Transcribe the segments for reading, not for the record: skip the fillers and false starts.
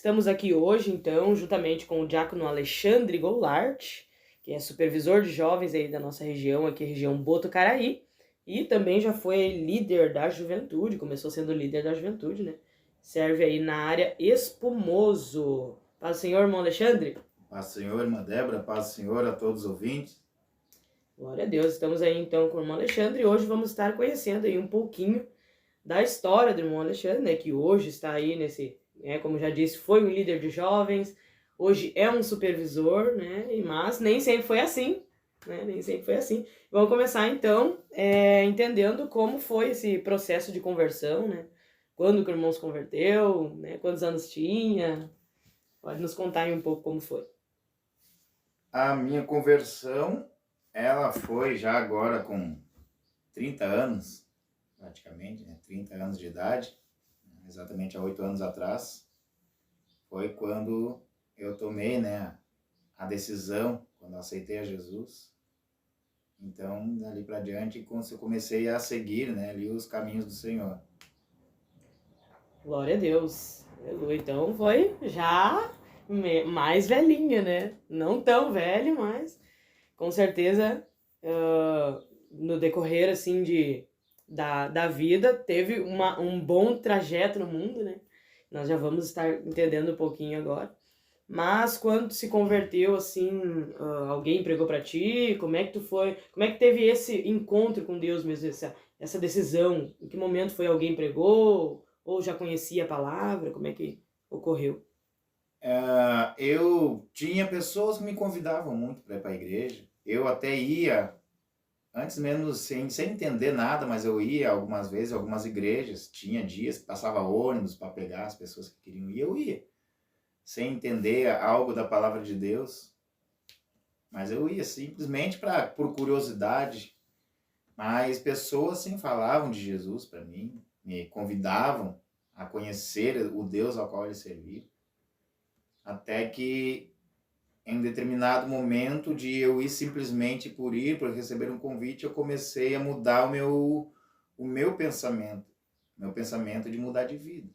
Estamos aqui hoje, então, juntamente com o diácono Alexandre Goulart, que é supervisor de jovens aí da nossa região, aqui região Botucaraí, e também já foi líder da juventude, começou sendo líder da juventude, né? Serve aí na área Espumoso. Paz do Senhor, irmão Alexandre. Paz do Senhor, irmã Débora, paz do Senhor a todos os ouvintes. Glória a Deus, estamos aí então com o irmão Alexandre e hoje vamos estar conhecendo aí um pouquinho da história do irmão Alexandre, né, que hoje está aí nesse, como já disse, foi um líder de jovens, hoje é um supervisor, né, mas nem sempre foi assim, né, nem sempre foi assim. Vamos começar então entendendo como foi esse processo de conversão, né, quando que o irmão se converteu, né, quantos anos tinha, pode nos contar aí um pouco como foi. A minha conversão, ela foi já agora com 30 anos, praticamente, né, 30 anos de idade, exatamente há 8 anos atrás, foi quando eu tomei, né, a decisão, quando eu aceitei a Jesus. Então, dali para diante, eu comecei a seguir, né, ali os caminhos do Senhor. Glória a Deus. Aleluia. Então foi já mais velhinha, né? Não tão velho, mas com certeza no decorrer assim da vida teve um bom trajeto no mundo, né? Nós já vamos estar entendendo um pouquinho agora. Mas quando se converteu, assim, alguém pregou para ti? Como é que tu foi? Como é que teve esse encontro com Deus mesmo, essa decisão? Em que momento foi alguém pregou? Ou já conhecia a palavra? Como é que ocorreu? Eu tinha pessoas que me convidavam muito para ir para a igreja. Eu até ia, antes mesmo sem entender nada, mas eu ia algumas vezes, algumas igrejas. Tinha dias que passava ônibus para pegar as pessoas que queriam ir, eu ia. Sem entender algo da palavra de Deus. Mas eu ia simplesmente por curiosidade. Mas pessoas sim falavam de Jesus para mim, me convidavam a conhecer o Deus ao qual eles serviam. Até que em um determinado momento de eu ir simplesmente por receber um convite, eu comecei a mudar o meu pensamento de mudar de vida.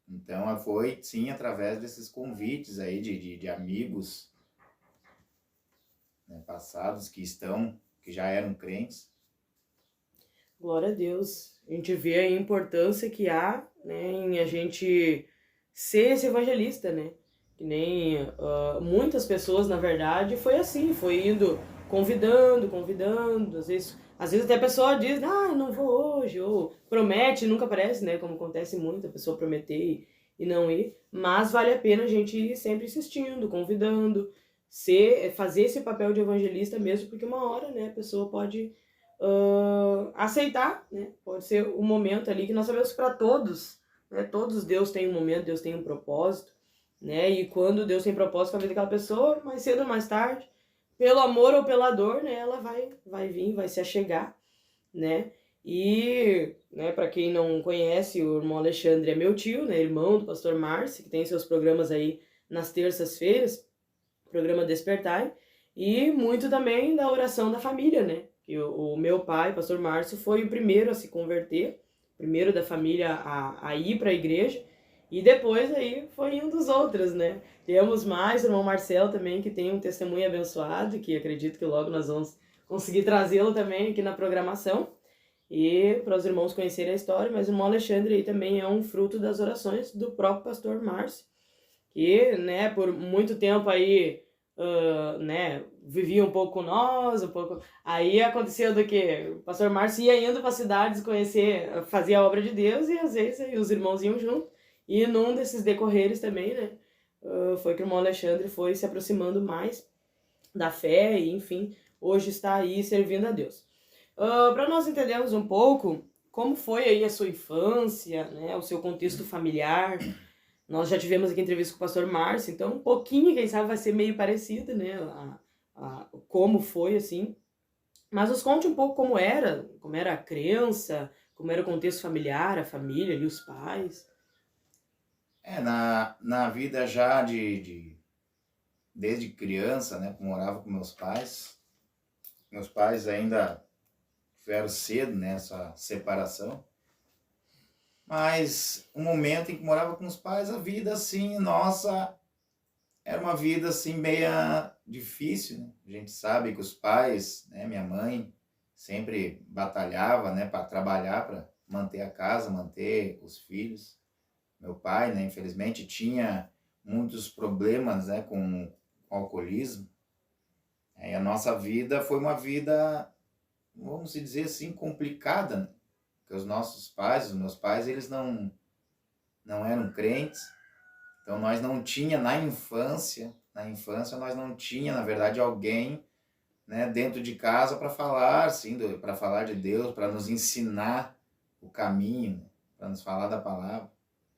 Então foi sim através desses convites aí de amigos, né, passados que já eram crentes. Glória a Deus. A gente vê a importância que há, né, em a gente ser esse evangelista, né? Que nem muitas pessoas, na verdade, foi assim, foi indo convidando, às vezes até a pessoa diz, não vou hoje, ou promete, nunca aparece, né? Como acontece muito, a pessoa prometer e não ir, mas vale a pena a gente ir sempre insistindo, convidando, fazer esse papel de evangelista mesmo, porque uma hora, né, a pessoa pode aceitar, né? Pode ser um momento ali que nós sabemos que para todos, né? Todos Deus tem um momento, Deus tem um propósito, né? E quando Deus tem propósito com a vida daquela pessoa, mais cedo ou mais tarde, pelo amor ou pela dor, né? Ela vai vir, vai se achegar, né? E, né, para quem não conhece, o irmão Alexandre é meu tio, né? Irmão do pastor Márcio, que tem seus programas aí nas terças-feiras, programa Despertar, e muito também da oração da família, né? Que o meu pai, pastor Márcio, foi o primeiro a se converter, primeiro da família a ir para a igreja, e depois aí foi um dos outros, né? Temos mais o irmão Marcelo também, que tem um testemunho abençoado, que acredito que logo nós vamos conseguir trazê-lo também aqui na programação, e para os irmãos conhecerem a história, mas o irmão Alexandre aí também é um fruto das orações do próprio pastor Márcio, que, né, por muito tempo aí, né, vivia um pouco com nós, um pouco... Aí aconteceu do que o pastor Márcio ia indo para cidades conhecer, fazia a obra de Deus, e às vezes aí, os irmãos iam junto. E num desses decorreres também, né, foi que o irmão Alexandre foi se aproximando mais da fé e, enfim, hoje está aí servindo a Deus. Para nós entendermos um pouco como foi aí a sua infância, né, o seu contexto familiar. Nós já tivemos aqui entrevista com o pastor Márcio, então um pouquinho, quem sabe, vai ser meio parecido, né? Como foi, assim. Mas nos conte um pouco como era a criança, como era o contexto familiar, a família ali, os pais. Na vida já desde criança, né, morava com meus pais. Meus pais ainda tiveram cedo nessa separação. Mas o momento em que morava com os pais, a vida assim, nossa, era uma vida assim meia difícil, né? A gente sabe que os pais, né, minha mãe sempre batalhava, né, para trabalhar, para manter a casa, manter os filhos. Meu pai, né, infelizmente tinha muitos problemas, né, com alcoolismo. E a nossa vida foi uma vida, vamos dizer assim, complicada, né? Porque os nossos pais, os meus pais, eles não eram crentes. Então nós não tinha na infância nós não tinha, na verdade, alguém, né, dentro de casa para falar, assim, para falar de Deus, para nos ensinar o caminho, né, para nos falar da palavra.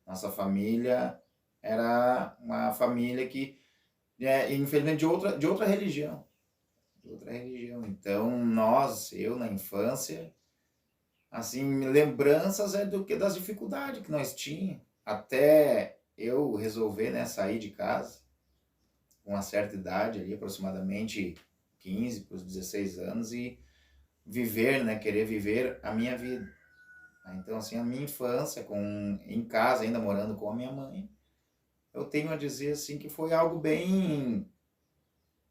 Nossa família era uma família que, infelizmente, de outra religião. De outra religião. Então, eu na infância, assim, lembranças do que das dificuldades que nós tínhamos. Até eu resolver, né, sair de casa com uma certa idade ali, aproximadamente 15 para os 16 anos, e viver, né, querer viver a minha vida. Então, assim, a minha infância em casa, ainda morando com a minha mãe, eu tenho a dizer, assim, que foi algo bem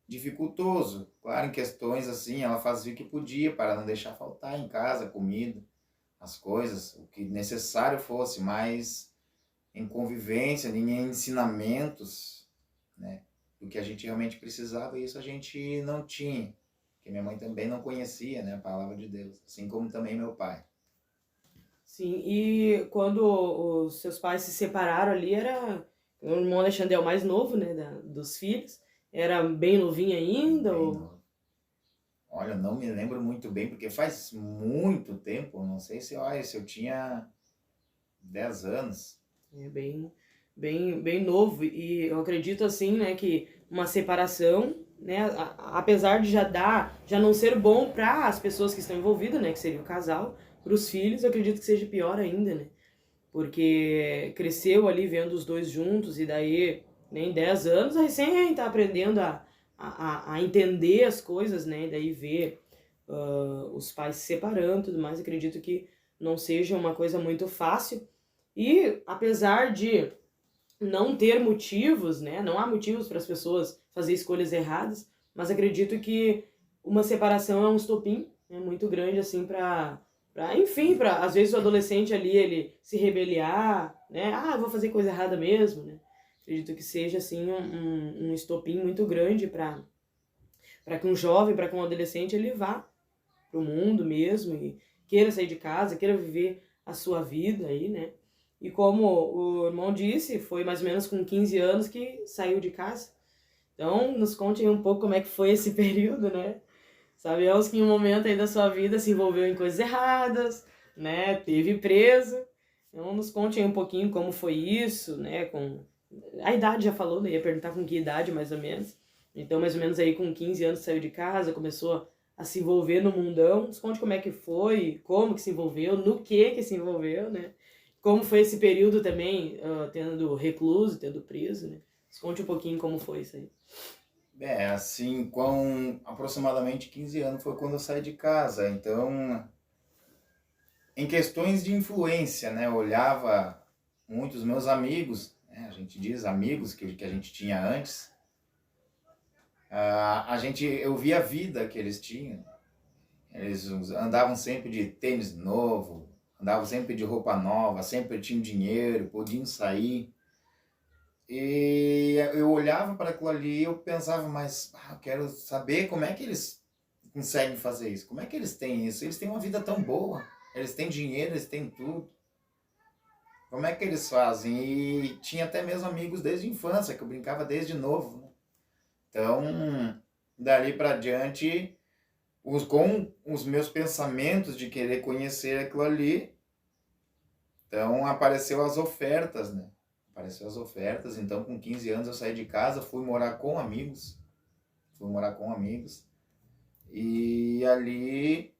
dificultoso. Claro, em questões, assim, ela fazia o que podia para não deixar faltar em casa comida, as coisas, o que necessário fosse, mas em convivência, em ensinamentos, né, do que a gente realmente precisava, isso a gente não tinha, porque minha mãe também não conhecia, né, a palavra de Deus, assim como também meu pai. Sim, e quando os seus pais se separaram ali, era o irmão Alexandre é o mais novo, né, dos filhos, era bem novinho ainda, Bem ou... novo. Olha, não me lembro muito bem, porque faz muito tempo, não sei se eu tinha 10 anos. É bem novo, e eu acredito assim, né, que uma separação, né, apesar de já não ser bom para as pessoas que estão envolvidas, né, que seria o casal, para os filhos, eu acredito que seja pior ainda, né, porque cresceu ali vendo os dois juntos, e daí, nem 10 anos, recém tá aprendendo a entender as coisas, né, e daí ver os pais se separando e tudo mais, acredito que não seja uma coisa muito fácil, e apesar de não ter motivos, né? Não há motivos para as pessoas fazer escolhas erradas, mas acredito que uma separação é um estopim, né, muito grande assim enfim, para às vezes o adolescente ali ele se rebeliar, né? Ah, eu vou fazer coisa errada mesmo, né? Acredito que seja assim um estopim muito grande para que um jovem, para que um adolescente ele vá pro mundo mesmo e queira sair de casa, queira viver a sua vida aí, né? E como o irmão disse, foi mais ou menos com 15 anos que saiu de casa. Então, nos conte aí um pouco como é que foi esse período, né? Sabemos que em um momento aí da sua vida se envolveu em coisas erradas, né? Teve preso. Então, nos conte aí um pouquinho como foi isso, né? Com... A idade já falou, né? Ia perguntar com que idade, mais ou menos. Então, mais ou menos aí com 15 anos saiu de casa, começou a se envolver no mundão. Nos conte como é que foi, como que se envolveu, no que se envolveu, né? Como foi esse período também, tendo recluso, tendo preso, né? Nos conte um pouquinho como foi isso aí. Assim, com aproximadamente 15 anos foi quando eu saí de casa. Então, em questões de influência, né? Eu olhava muitos meus amigos, né? A gente diz amigos que a gente tinha antes. Eu via a vida que eles tinham. Eles andavam sempre de tênis novo, andavam sempre de roupa nova, sempre tinham dinheiro, podiam sair. E eu olhava para aquilo ali e eu pensava, mas eu quero saber como é que eles conseguem fazer isso. Como é que eles têm isso? Eles têm uma vida tão boa. Eles têm dinheiro, eles têm tudo. Como é que eles fazem? E tinha até mesmo amigos desde a infância, que eu brincava desde novo, né? Então, dali para diante, com os meus pensamentos de querer conhecer aquilo ali, então apareceu as ofertas, né? Apareceu as ofertas, então com 15 anos eu saí de casa, fui morar com amigos, e ali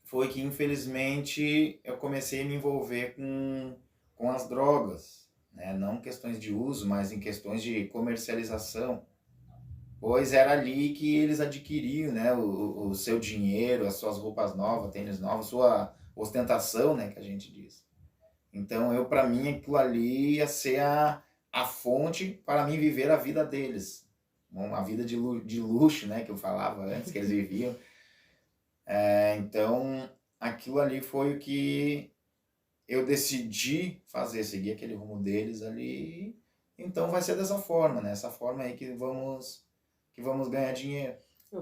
foi que infelizmente eu comecei a me envolver com as drogas, né? Não questões de uso, mas em questões de comercialização, pois era ali que eles adquiriam, né, o seu dinheiro, as suas roupas novas, tênis novos, sua ostentação, né, que a gente diz. Então, para mim, aquilo ali ia ser a fonte para mim viver a vida deles. Uma vida de luxo, né, que eu falava antes, que eles viviam. Então, aquilo ali foi o que eu decidi fazer, seguir aquele rumo deles ali. Então, vai ser dessa forma, né? Essa forma aí que vamos ganhar dinheiro.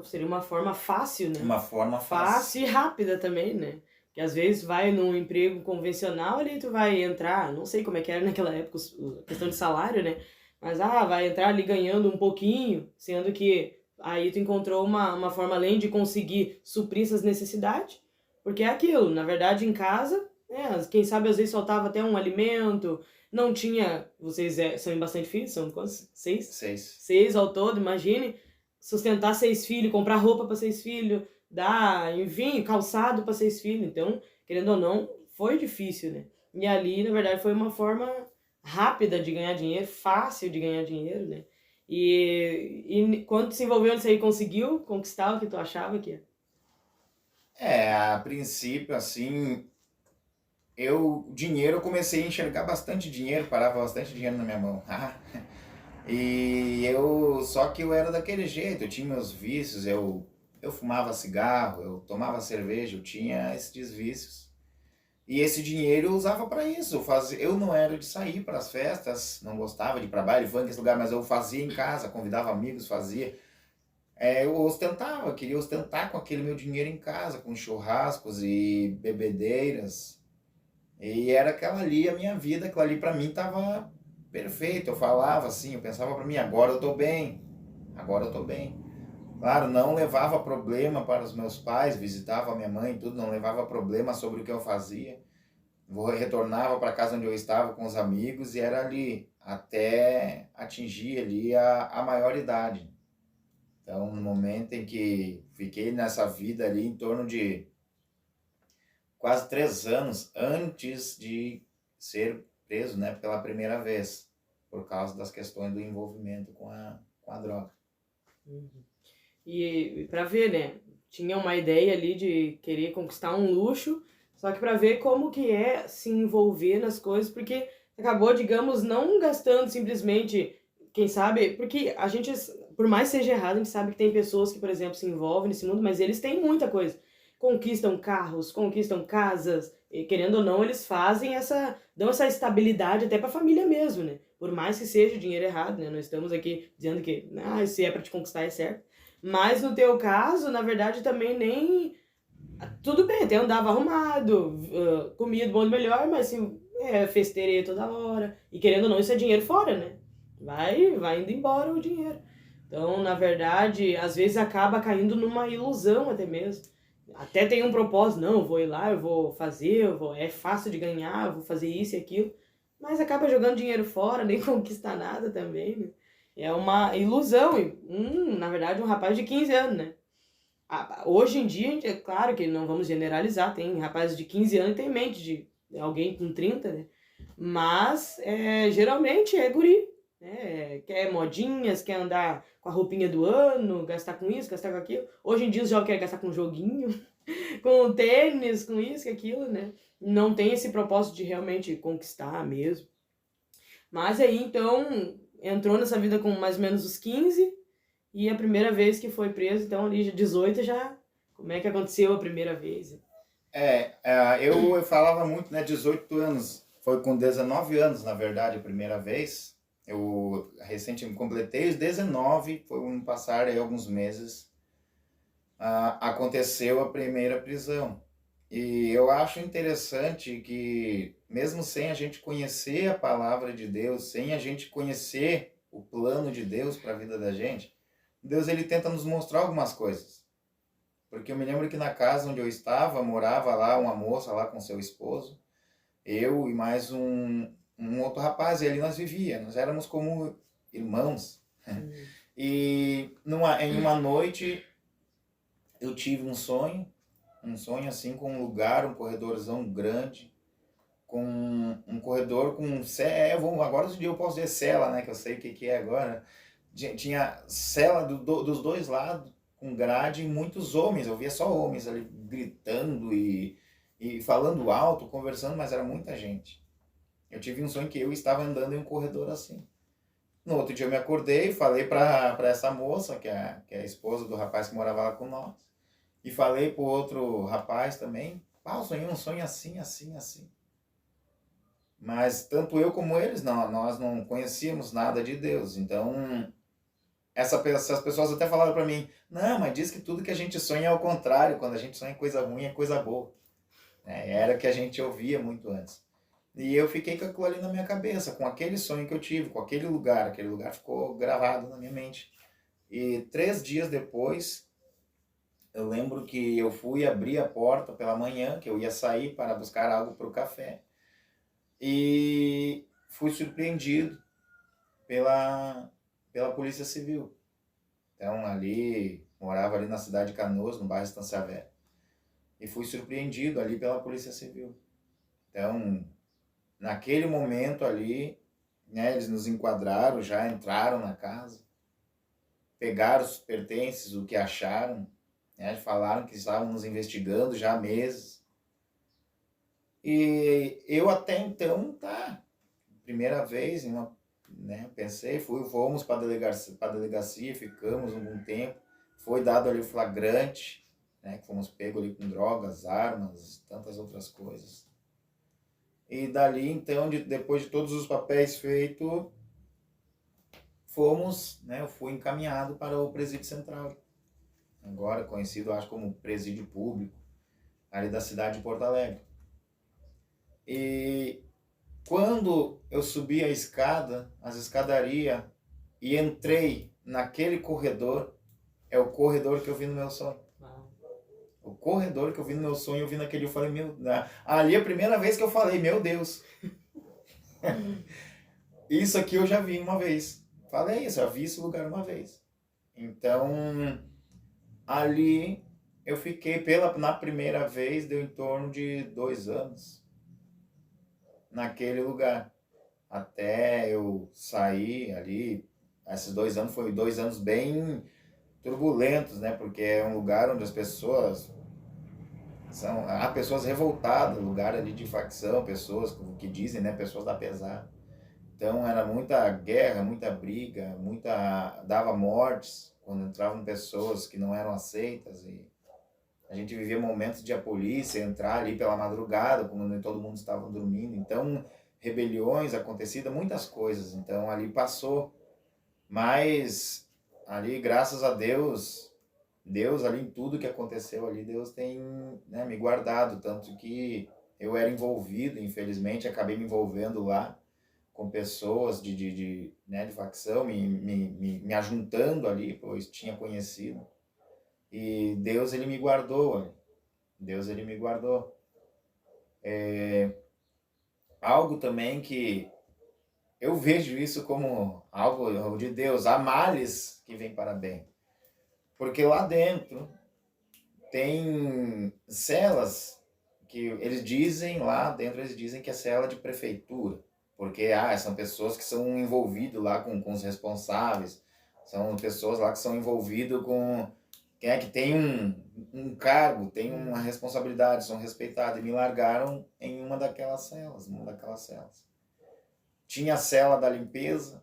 Seria uma forma fácil, né? Uma forma fácil. Fácil e rápida também, né? Que às vezes vai num emprego convencional ali, tu vai entrar, não sei como é que era naquela época a questão de salário, né? Mas vai entrar ali ganhando um pouquinho, sendo que aí tu encontrou uma forma além de conseguir suprir essas necessidades, porque é aquilo, na verdade em casa, né? Quem sabe às vezes faltava até um alimento, não tinha, vocês são bastante filhos, são quantos? 6? 6. 6 ao todo, imagine, sustentar 6 filhos, comprar roupa para 6 filhos, dar, enfim, calçado para 6 filhos. Então, querendo ou não, foi difícil, né? E ali, na verdade, foi uma forma rápida de ganhar dinheiro, fácil de ganhar dinheiro, né? E quando tu se envolveu nisso aí, conseguiu conquistar o que tu achava que A princípio, assim, dinheiro, eu comecei a enxergar bastante dinheiro, parava bastante dinheiro na minha mão. Só que eu era daquele jeito, eu tinha meus vícios, eu fumava cigarro, eu tomava cerveja, eu tinha esses vícios. E esse dinheiro eu usava para isso. Eu não era de sair para as festas, não gostava de ir para baile, funk, esse lugar, mas eu fazia em casa, convidava amigos, fazia. Eu ostentava, queria ostentar com aquele meu dinheiro em casa, com churrascos e bebedeiras. E era aquela ali a minha vida, aquela ali para mim tava perfeito. Eu falava assim, eu pensava para mim, agora eu tô bem, agora eu tô bem. Claro, não levava problema para os meus pais, visitava a minha mãe e tudo, não levava problema sobre o que eu fazia. Retornava para casa onde eu estava com os amigos e era ali, até atingir ali a maioridade. Então, no momento em que fiquei nessa vida ali, em torno de quase 3 anos antes de ser preso, né, pela primeira vez, por causa das questões do envolvimento com a droga. E para ver, né? Tinha uma ideia ali de querer conquistar um luxo, só que para ver como que é se envolver nas coisas, porque acabou, digamos, não gastando simplesmente, quem sabe, porque a gente, por mais seja errado, a gente sabe que tem pessoas que, por exemplo, se envolvem nesse mundo, mas eles têm muita coisa. Conquistam carros, conquistam casas, e, querendo ou não, eles dão essa estabilidade até para a família mesmo, né? Por mais que seja dinheiro errado, né? Não estamos aqui dizendo que, se é para te conquistar é certo. Mas no teu caso, na verdade, também nem... Tudo bem, até andava arrumado, comia do bom do melhor, mas assim, festeirei toda hora. E querendo ou não, isso é dinheiro fora, né? Vai indo embora o dinheiro. Então, na verdade, às vezes acaba caindo numa ilusão até mesmo. Até tem um propósito, não, eu vou ir lá, eu vou fazer, é fácil de ganhar, eu vou fazer isso e aquilo. Mas acaba jogando dinheiro fora, nem conquista nada também, né? É uma ilusão, na verdade, um rapaz de 15 anos, né? Hoje em dia, é claro que não vamos generalizar, tem rapazes de 15 anos e tem mente de alguém com 30, né? Mas, geralmente, é guri, né? Quer modinhas, quer andar com a roupinha do ano, gastar com isso, gastar com aquilo. Hoje em dia, os jovens querem gastar com joguinho, com tênis, com isso, com aquilo, né? Não tem esse propósito de realmente conquistar mesmo. Mas aí, então, entrou nessa vida com mais ou menos os 15, e a primeira vez que foi preso, então ali de 18 já... Como é que aconteceu a primeira vez? Eu falava muito, né, 18 anos, foi com 19 anos, na verdade, a primeira vez. Eu recentemente completei os 19, foi um passar aí alguns meses, aconteceu a primeira prisão. E eu acho interessante que, mesmo sem a gente conhecer a palavra de Deus, sem a gente conhecer o plano de Deus para a vida da gente, Deus ele tenta nos mostrar algumas coisas. Porque eu me lembro que na casa onde eu estava, morava lá uma moça lá com seu esposo, eu e mais um outro rapaz, e ali nós vivíamos, nós éramos como irmãos. E em uma noite eu tive um sonho assim com um lugar, um corredorzão grande, com um corredor com cela, agora hoje em dia eu posso dizer cela, né, que eu sei o que é agora. Tinha cela dos dois lados, com grade, e muitos homens, eu via só homens ali gritando e falando alto, conversando, mas era muita gente. Eu tive um sonho que eu estava andando em um corredor assim. No outro dia eu me acordei, falei para essa moça, que é a esposa do rapaz que morava lá com nós, e falei pro outro rapaz também, eu sonhei um sonho assim, assim, assim. Mas tanto eu como eles, não, nós não conhecíamos nada de Deus. Então, essas pessoas até falaram para mim, não, mas diz que tudo que a gente sonha é ao contrário, quando a gente sonha coisa ruim é coisa boa. Era o que a gente ouvia muito antes. E eu fiquei com aquilo ali na minha cabeça, com aquele sonho que eu tive, com aquele lugar ficou gravado na minha mente. E 3 dias depois, eu lembro que eu fui abrir a porta pela manhã, que eu ia sair para buscar algo para o café, e fui surpreendido pela Polícia Civil. Então, morava ali na cidade de Canoas, no bairro Estância Velha, e fui surpreendido ali pela Polícia Civil. Então, naquele momento ali, né, eles nos enquadraram, já entraram na casa, pegaram os pertences, o que acharam, né, falaram que estavam nos investigando já há meses. E eu até então, primeira vez, pensei, fomos para a delegacia, ficamos algum tempo, foi dado ali o flagrante, né, que fomos pegos ali com drogas, armas, tantas outras coisas. E dali, então, depois de todos os papéis feitos, eu fui encaminhado para o Presídio Central, agora conhecido, acho, como Presídio Público, ali da cidade de Porto Alegre. E quando eu subi as escadarias, e entrei naquele corredor, é o corredor que eu vi no meu sonho. O corredor que eu vi no meu sonho, eu vi naquele, eu falei, ali é a primeira vez que eu falei, meu Deus. Isso aqui eu já vi uma vez. Falei isso, eu já vi esse lugar uma vez. Então, ali eu fiquei, na primeira vez, deu em torno de 2 anos naquele lugar. Até eu sair ali, esses 2 anos foram 2 anos bem turbulentos, né? Porque é um lugar onde as pessoas há pessoas revoltadas, lugar ali de facção, pessoas que dizem, né, pessoas da pesada. Então era muita guerra, muita briga, dava mortes quando entravam pessoas que não eram aceitas, e a gente vivia momentos de a polícia entrar ali pela madrugada, quando nem todo mundo estava dormindo. Então, rebeliões acontecidas, muitas coisas. Então ali passou, mas ali, graças a Deus ali em tudo que aconteceu ali, Deus tem, né, me guardado, tanto que eu era envolvido, infelizmente, acabei me envolvendo lá com pessoas de facção, me ajuntando ali, pois tinha conhecido. E Deus, ele me guardou. Deus, ele me guardou. Algo também que eu vejo isso como algo de Deus, há males que vêm para bem. Porque lá dentro tem celas que eles dizem, eles dizem que é cela de prefeitura. Porque são pessoas que são envolvidas lá com os responsáveis, são pessoas lá que são envolvidas com quem é que tem um cargo, tem uma responsabilidade, são respeitados, e me largaram em uma daquelas celas. Tinha a cela da limpeza,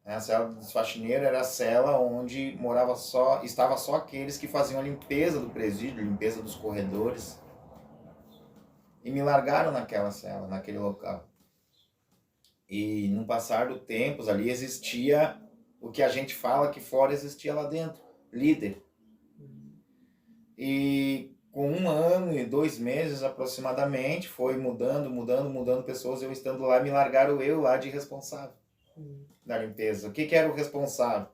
a cela dos faxineiros era a cela onde estava só aqueles que faziam a limpeza do presídio, limpeza dos corredores. E me largaram naquela cela, naquele local. E no passar do tempo, ali existia o que a gente fala que fora existia lá dentro, líder. E com 1 ano e 2 meses aproximadamente, foi mudando pessoas, eu estando lá, me largaram eu lá de responsável da limpeza. O que era o responsável?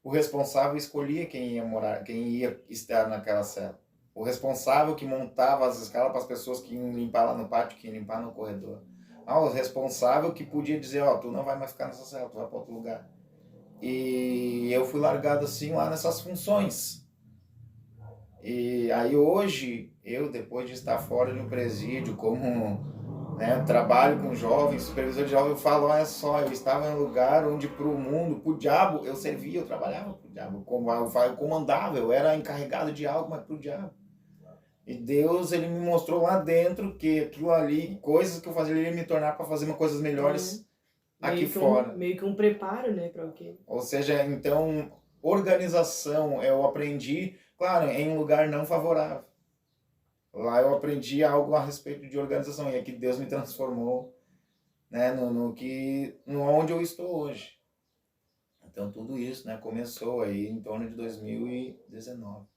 O responsável escolhia quem ia estar naquela cela. O responsável que montava as escalas para as pessoas que iam limpar lá no pátio, que iam limpar no corredor. O responsável que podia dizer, tu não vai mais ficar nessa cela, tu vai para outro lugar. E eu fui largado assim lá nessas funções. E aí hoje, eu depois de estar fora de um presídio, como trabalho com jovens, supervisor de jovens, eu falo, olha só, eu estava em um lugar onde para o mundo, para o diabo, eu servia, eu trabalhava para o diabo, eu comandava, eu era encarregado de algo, mas para o diabo. E Deus, ele me mostrou lá dentro que aquilo ali, coisas que eu fazia, ele ia me tornar para fazer coisas melhores aqui fora. Meio que um preparo, né, para o quê? Ou seja, então, organização eu aprendi, claro, em um lugar não favorável. Lá eu aprendi algo a respeito de organização e aqui Deus me transformou, né, no onde eu estou hoje. Então tudo isso, né, começou aí em torno de 2019.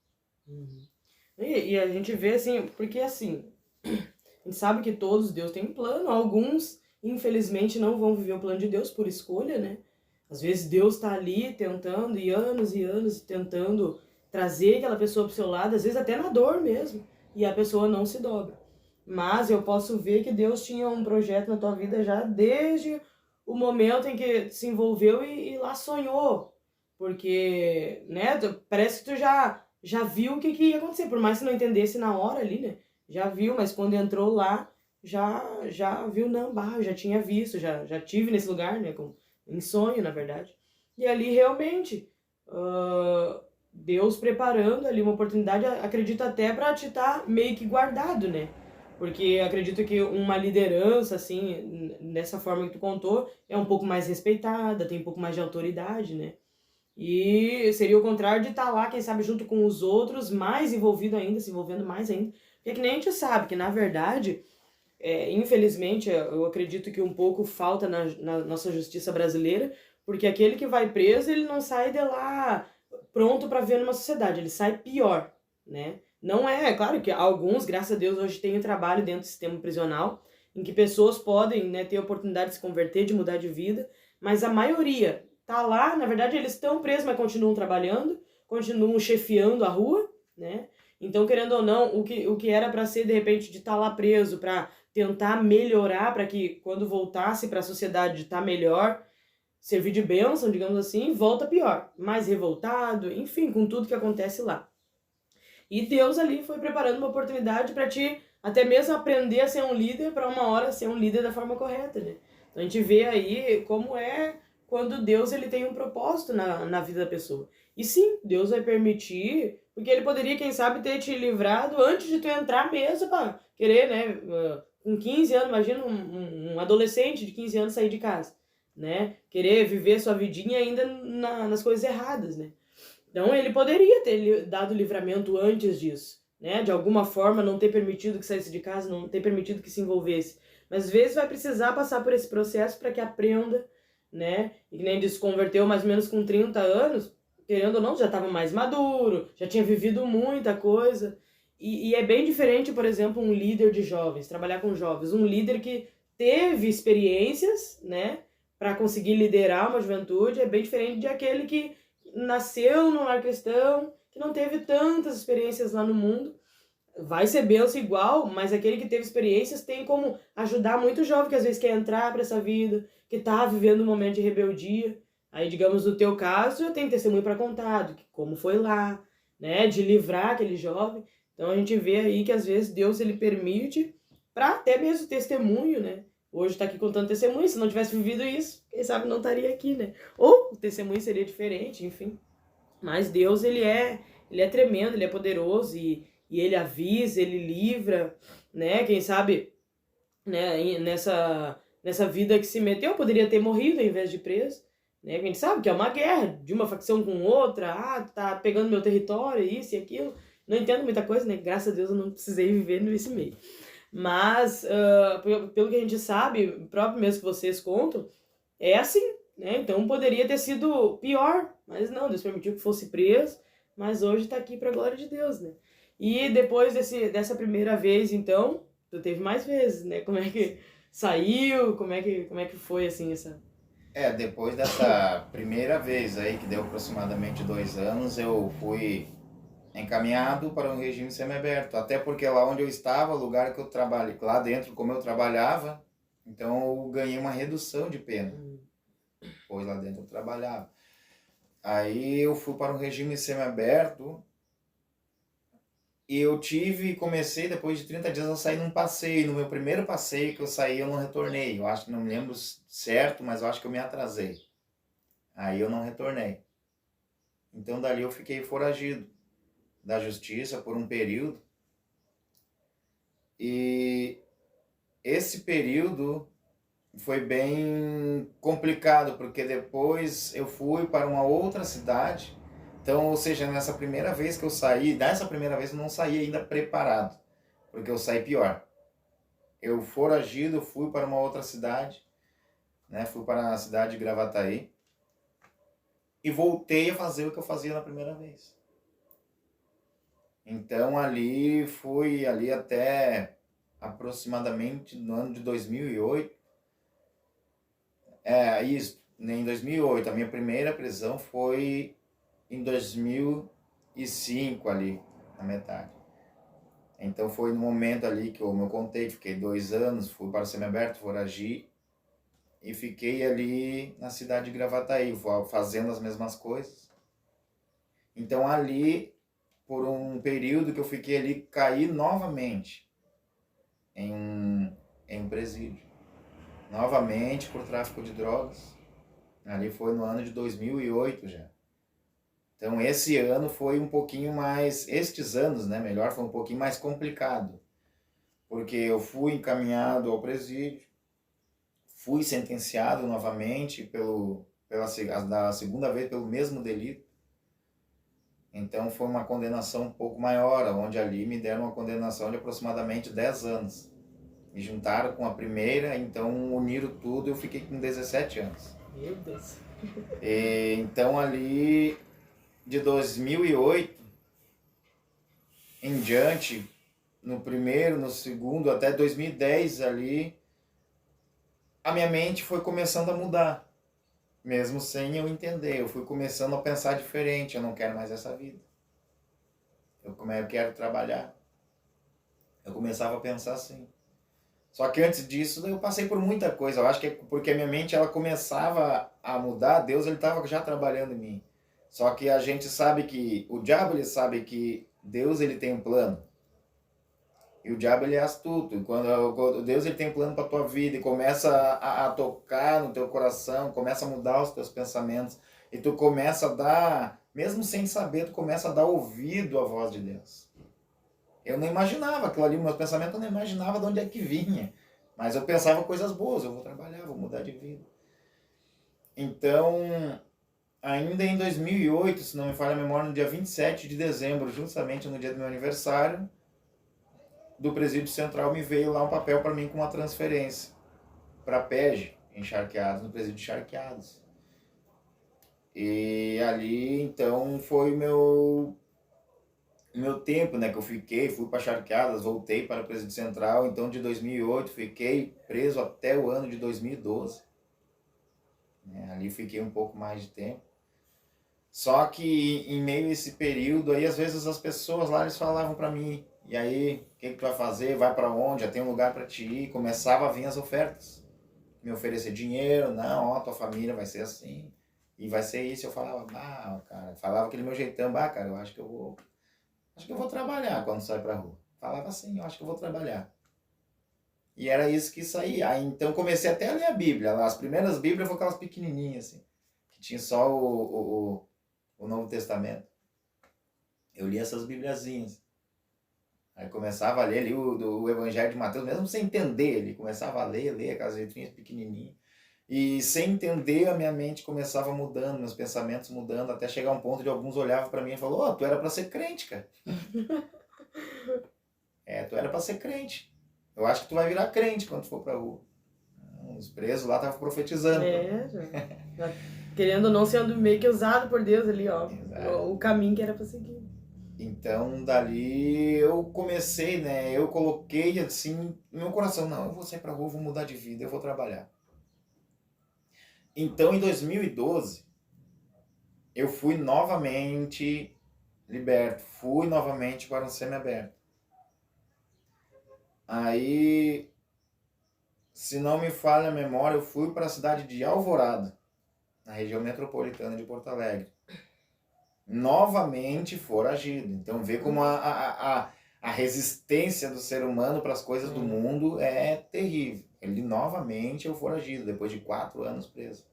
E a gente vê assim, porque assim, a gente sabe que todos Deus tem um plano, alguns infelizmente não vão viver o plano de Deus por escolha, né? Às vezes Deus está ali tentando e anos tentando trazer aquela pessoa pro seu lado, às vezes até na dor mesmo, e a pessoa não se dobra. Mas eu posso ver que Deus tinha um projeto na tua vida já desde o momento em que se envolveu e lá sonhou. Porque, né, parece que tu já viu o que ia acontecer, por mais que não entendesse na hora ali, né? Já viu, mas quando entrou lá, já viu, não, bah, eu já tinha visto, já tive nesse lugar, né, em sonho, na verdade. E ali realmente, Deus preparando ali uma oportunidade, acredito até para te estar meio que guardado, né? Porque acredito que uma liderança, assim, nessa forma que tu contou, é um pouco mais respeitada, tem um pouco mais de autoridade, né? E seria o contrário de estar lá, quem sabe, junto com os outros, mais envolvido ainda, se envolvendo mais ainda. Porque que nem a gente sabe que, na verdade, infelizmente, eu acredito que um pouco falta na nossa justiça brasileira, porque aquele que vai preso, ele não sai de lá pronto para viver numa sociedade, ele sai pior, né? Não é claro que alguns, graças a Deus, hoje têm um trabalho dentro do sistema prisional, em que pessoas podem, né, ter a oportunidade de se converter, de mudar de vida, mas a maioria tá lá, na verdade eles estão presos, mas continuam trabalhando, continuam chefiando a rua, né? Então, querendo ou não, o que era para ser, de repente, de estar lá preso, para tentar melhorar, para que quando voltasse para a sociedade estar melhor, servir de bênção, digamos assim, volta pior, mais revoltado, enfim, com tudo que acontece lá. E Deus ali foi preparando uma oportunidade para ti até mesmo aprender a ser um líder, para uma hora ser um líder da forma correta, né? Então a gente vê aí como é quando Deus ele tem um propósito na vida da pessoa. E sim, Deus vai permitir, porque ele poderia, quem sabe, ter te livrado antes de tu entrar mesmo para querer, né? Com 15 anos, imagina um adolescente de 15 anos sair de casa, né? Querer viver sua vidinha ainda nas coisas erradas, né? Então ele poderia ter dado livramento antes disso, né? De alguma forma não ter permitido que saísse de casa, não ter permitido que se envolvesse. Mas às vezes vai precisar passar por esse processo para que aprenda, né? E que nem disse, converteu mais ou menos com 30 anos, querendo ou não, já estava mais maduro, já tinha vivido muita coisa. E é bem diferente, por exemplo, um líder de jovens, trabalhar com jovens, um líder que teve experiências, né, para conseguir liderar uma juventude, é bem diferente de aquele que nasceu num lar cristão, que não teve tantas experiências lá no mundo. Vai ser benção igual, mas aquele que teve experiências tem como ajudar muito jovem que às vezes quer entrar para essa vida, que tá vivendo um momento de rebeldia. Aí, digamos, no teu caso, eu tenho testemunho para contar do que como foi lá, né, de livrar aquele jovem. Então a gente vê aí que às vezes Deus ele permite para até mesmo testemunho, né? Hoje está aqui contando testemunho, se não tivesse vivido isso, quem sabe não estaria aqui, né? Ou o testemunho seria diferente, enfim. Mas Deus, ele é tremendo, ele é poderoso e ele avisa, ele livra, né? Quem sabe, né, nessa vida que se meteu, poderia ter morrido ao invés de preso, né? A gente sabe que é uma guerra de uma facção com outra, tá pegando meu território, isso e aquilo. Não entendo muita coisa, né? Graças a Deus eu não precisei viver nesse meio. Mas, pelo que a gente sabe, próprio mesmo que vocês contam, é assim, né? Então poderia ter sido pior, mas não, Deus permitiu que fosse preso, mas hoje tá aqui pra glória de Deus, né? E depois dessa primeira vez, então, tu teve mais vezes, né? Como é que saiu, como é que foi, assim, essa... Depois dessa primeira vez aí, que deu aproximadamente 2 anos, eu fui encaminhado para um regime semiaberto, até porque lá onde eu estava, lugar que eu trabalhei, lá dentro, como eu trabalhava, então eu ganhei uma redução de pena, pois lá dentro eu trabalhava. Aí eu fui para um regime semiaberto e comecei depois de 30 dias a sair num passeio. No meu primeiro passeio que eu saí, eu não retornei. Eu acho que não me lembro certo, mas eu acho que eu me atrasei. Aí eu não retornei. Então dali eu fiquei foragido da justiça por um período. E esse período foi bem complicado, porque depois eu fui para uma outra cidade. Então, ou seja, nessa primeira vez que eu saí, dessa primeira vez eu não saí ainda preparado, porque eu saí pior. Eu foragido, fui para uma outra cidade, né? Fui para a cidade de Gravataí e voltei a fazer o que eu fazia na primeira vez. Então ali fui ali até aproximadamente no ano de 2008. Isso, em 2008. A minha primeira prisão foi em 2005 ali, na metade. Então foi no momento ali que eu contei, fiquei 2 anos, fui para o semiaberto, foragi e fiquei ali na cidade de Gravataí, fazendo as mesmas coisas. Então ali, por um período que eu fiquei ali, caí novamente em um presídio. Novamente por tráfico de drogas. Ali foi no ano de 2008 já. Então esse ano foi um pouquinho mais, estes anos, né, melhor, foi um pouquinho mais complicado. Porque eu fui encaminhado ao presídio, fui sentenciado novamente da segunda vez pelo mesmo delito. Então foi uma condenação um pouco maior, onde ali me deram uma condenação de aproximadamente 10 anos. Me juntaram com a primeira, então uniram tudo e eu fiquei com 17 anos. Meu Deus. Então ali, de 2008 em diante, no primeiro, no segundo, até 2010 ali, a minha mente foi começando a mudar. Mesmo sem eu entender, eu fui começando a pensar diferente, eu não quero mais essa vida. Eu quero trabalhar. Eu começava a pensar assim. Só que antes disso eu passei por muita coisa. Eu acho que é porque a minha mente ela começava a mudar, Deus ele estava já trabalhando em mim. Só que a gente sabe que o diabo ele sabe que Deus ele tem um plano. E o diabo ele é astuto. E quando Deus ele tem um plano para tua vida e começa a tocar no teu coração, começa a mudar os teus pensamentos e tu começa a dar, mesmo sem saber, tu começa a dar ouvido à voz de Deus. Eu não imaginava aquilo ali, meus pensamentos eu não imaginava de onde é que vinha. Mas eu pensava coisas boas, eu vou trabalhar, vou mudar de vida. Então, ainda em 2008, se não me falha a memória, no dia 27 de dezembro, justamente no dia do meu aniversário, do Presídio Central me veio lá um papel para mim com uma transferência para a PEG, em Charqueados, no Presídio de Charqueados. E ali, então, foi o meu tempo, né, que eu fiquei, fui para Charqueadas, voltei para o Presídio Central, então de 2008 fiquei preso até o ano de 2012. Ali fiquei um pouco mais de tempo. Só que em meio a esse período aí, às vezes as pessoas lá, eles falavam para mim, e aí, o que tu vai fazer? Vai para onde? Já tem um lugar para te ir? Começava a vir as ofertas. Me oferecer dinheiro, não, ó, tua família vai ser assim, e vai ser isso. Eu falava, cara, falava aquele meu jeitão, cara, eu acho que eu vou trabalhar quando sair pra rua. Falava assim, eu acho que eu vou trabalhar. E era isso que saía. Aí então comecei até a ler a Bíblia. As primeiras Bíblias foram aquelas pequenininhas, assim, que tinha só o Novo Testamento. Eu li essas bibliazinhas. Aí começava a ler ali o Evangelho de Mateus, mesmo sem entender, ele começava a ler aquelas letrinhas pequenininhas. E sem entender, a minha mente começava mudando, meus pensamentos mudando, até chegar um ponto de alguns olhavam para mim e falavam, tu era para ser crente, cara. Tu era para ser crente. Eu acho que tu vai virar crente quando tu for pra rua. Os presos lá estavam profetizando. Já. Querendo ou não, sendo meio que usado por Deus ali, ó. Exato. O caminho que era para seguir. Então, dali eu comecei, né? Eu coloquei assim no meu coração, não, eu vou sair pra rua, vou mudar de vida, eu vou trabalhar. Então, em 2012, eu fui novamente liberto, fui novamente para um semiaberto. Aí, se não me falha a memória, eu fui para a cidade de Alvorada, na região metropolitana de Porto Alegre. Novamente foragido. Então vê como a resistência do ser humano para as coisas do mundo é terrível. Ele novamente é o foragido, depois de 4 anos preso.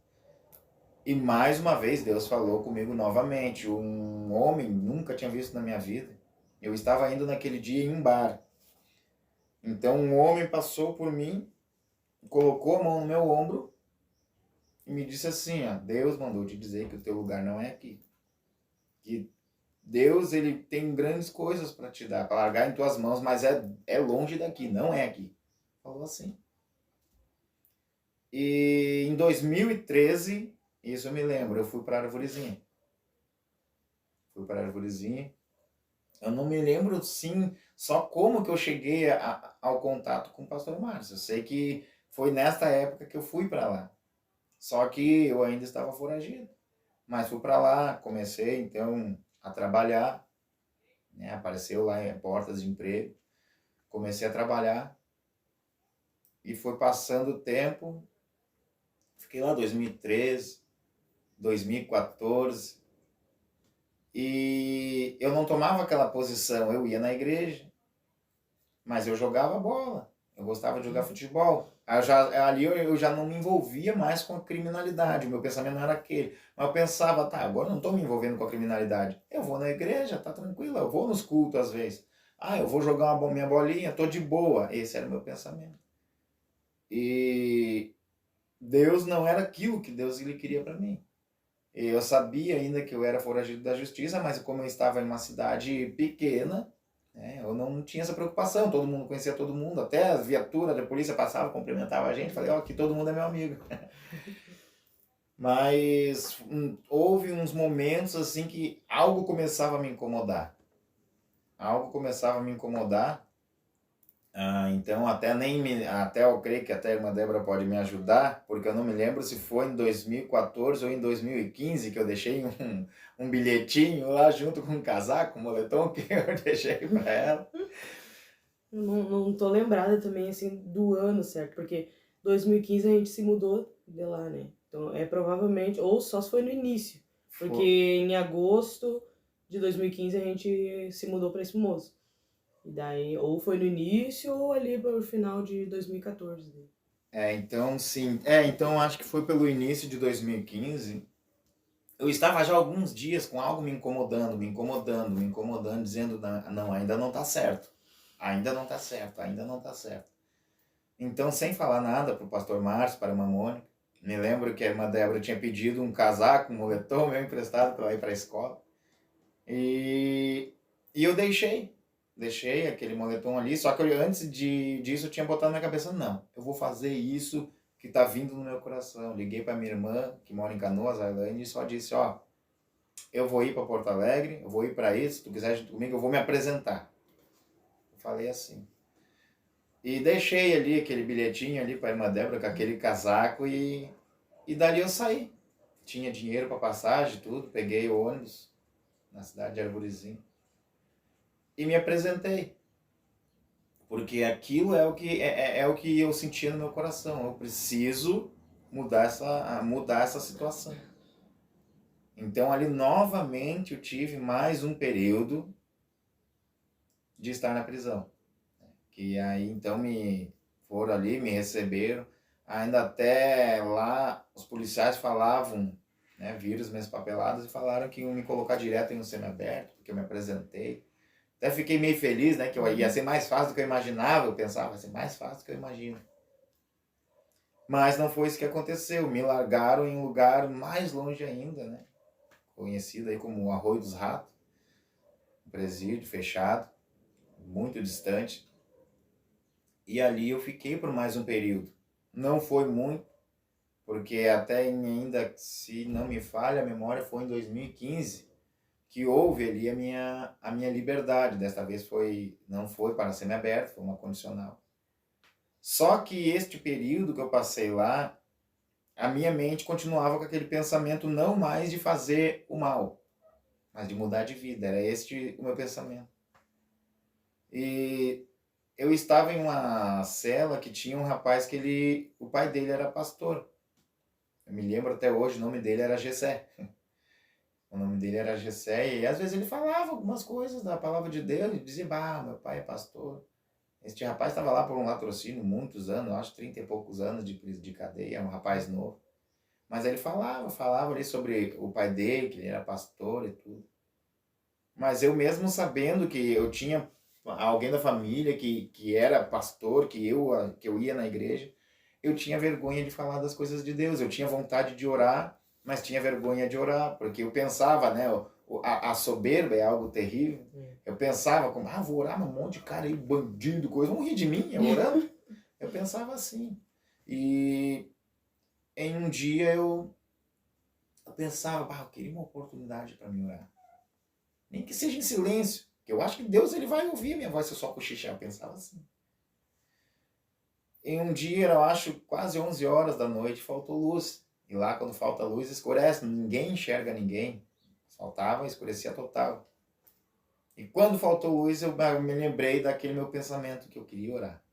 E mais uma vez Deus falou comigo novamente. Um homem nunca tinha visto na minha vida. Eu estava indo naquele dia em um bar. Então um homem passou por mim, colocou a mão no meu ombro e me disse assim, ó, Deus mandou te dizer que o teu lugar não é aqui. Que Deus, ele tem grandes coisas para te dar, para largar em tuas mãos, mas é longe daqui, não é aqui. Falou assim. E em 2013, isso eu me lembro, eu fui para a Arvorezinha. Fui para a Arvorezinha. Eu não me lembro, sim, só como que eu cheguei ao contato com o pastor Márcio. Eu sei que foi nesta época que eu fui para lá. Só que eu ainda estava foragido. Mas fui para lá, comecei então a trabalhar, né? Apareceu lá em portas de emprego. Comecei a trabalhar e foi passando o tempo. Fiquei lá 2013, 2014. E eu não tomava aquela posição, eu ia na igreja, mas eu jogava bola, eu gostava de jogar futebol. Ali eu já não me envolvia mais com a criminalidade, o meu pensamento não era aquele. Mas eu pensava, tá, agora eu não estou me envolvendo com a criminalidade. Eu vou na igreja, tá tranquilo, eu vou nos cultos às vezes. Ah, eu vou jogar minha bolinha, tô de boa. Esse era o meu pensamento. E Deus não era aquilo que Deus ele queria para mim. Eu sabia ainda que eu era foragido da justiça, mas como eu estava em uma cidade pequena, né, eu não tinha essa preocupação. Todo mundo conhecia todo mundo, até as viaturas da polícia passavam, cumprimentava a gente. Falei, ó, aqui todo mundo é meu amigo. Mas houve uns momentos assim que algo começava a me incomodar. Algo começava a me incomodar. Então até eu creio que até a irmã Débora pode me ajudar, porque eu não me lembro se foi em 2014 ou em 2015 que eu deixei um bilhetinho lá junto com um casaco, um moletom que eu deixei para ela. Eu não tô lembrada também, assim, do ano certo, porque 2015 a gente se mudou de lá, né? Então, provavelmente, ou só se foi no início, porque em agosto de 2015 a gente se mudou para Espumoso. E daí, ou foi no início, ou ali para o final de 2014. Então sim. Então acho que foi pelo início de 2015. Eu estava já alguns dias com algo me incomodando, dizendo, não, ainda não tá certo. Ainda não tá certo, ainda não tá certo. Então, sem falar nada pro pastor Márcio, para a irmã Mônica, me lembro que a irmã Débora tinha pedido um casaco, um moletom meu emprestado para ir para a escola. E eu deixei aquele moletom ali, só que antes disso eu tinha botado na minha cabeça, não, eu vou fazer isso que tá vindo no meu coração. Liguei para minha irmã, que mora em Canoas, a Elaine, e só disse, ó, eu vou ir para Porto Alegre, eu vou ir para isso, se tu quiser junto comigo, eu vou me apresentar. Eu falei assim. E deixei ali aquele bilhetinho ali para a irmã Débora com aquele casaco e dali eu saí. Tinha dinheiro para passagem, tudo, peguei o ônibus na cidade de Arvorezinha e me apresentei. Porque aquilo é o que eu sentia no meu coração. Eu preciso mudar essa situação. Então ali novamente eu tive mais um período de estar na prisão. Que aí então me foram ali, me receberam. Ainda até lá os policiais falavam, né, viram as minhas papeladas e falaram que iam me colocar direto em um semiaberto, porque eu me apresentei. Até fiquei meio feliz, né, que ia ser mais fácil do que eu imaginava. Eu pensava, vai ser mais fácil do que eu imagino. Mas não foi isso que aconteceu. Me largaram em um lugar mais longe ainda, né, conhecido aí como Arroio dos Ratos. Um presídio fechado, muito distante. E ali eu fiquei por mais um período. Não foi muito, porque até ainda, se não me falha a memória, foi em 2015 que houve ali a minha liberdade. Desta vez não foi para semiaberto, foi uma condicional. Só que este período que eu passei lá, a minha mente continuava com aquele pensamento não mais de fazer o mal, mas de mudar de vida. Era este o meu pensamento. E eu estava em uma cela que tinha um rapaz que o pai dele era pastor. Eu me lembro até hoje, o nome dele era Gessé. O nome dele era Gessé e às vezes ele falava algumas coisas da palavra de Deus e dizia, meu pai é pastor. Este rapaz estava lá por um latrocínio, muitos anos, acho 30 e poucos anos de cadeia, um rapaz novo. Mas ele falava ali sobre o pai dele, que ele era pastor e tudo. Mas eu mesmo sabendo que eu tinha alguém da família que era pastor, que eu ia na igreja, eu tinha vergonha de falar das coisas de Deus. Eu tinha vontade de orar, mas tinha vergonha de orar, porque eu pensava, né, a soberba é algo terrível. Eu pensava como, vou orar um monte de cara aí, bandido, coisa, vão rir de mim, eu orando. Eu pensava assim. E em um dia eu pensava, eu queria uma oportunidade para me orar. Nem que seja em silêncio, que eu acho que Deus ele vai ouvir a minha voz se eu só cochichar. Eu pensava assim. Em um dia, eu acho, quase 11 horas da noite, faltou luz. E lá, quando falta luz, escurece. Ninguém enxerga ninguém. Faltava, escurecia total. E quando faltou luz, eu me lembrei daquele meu pensamento que eu queria orar.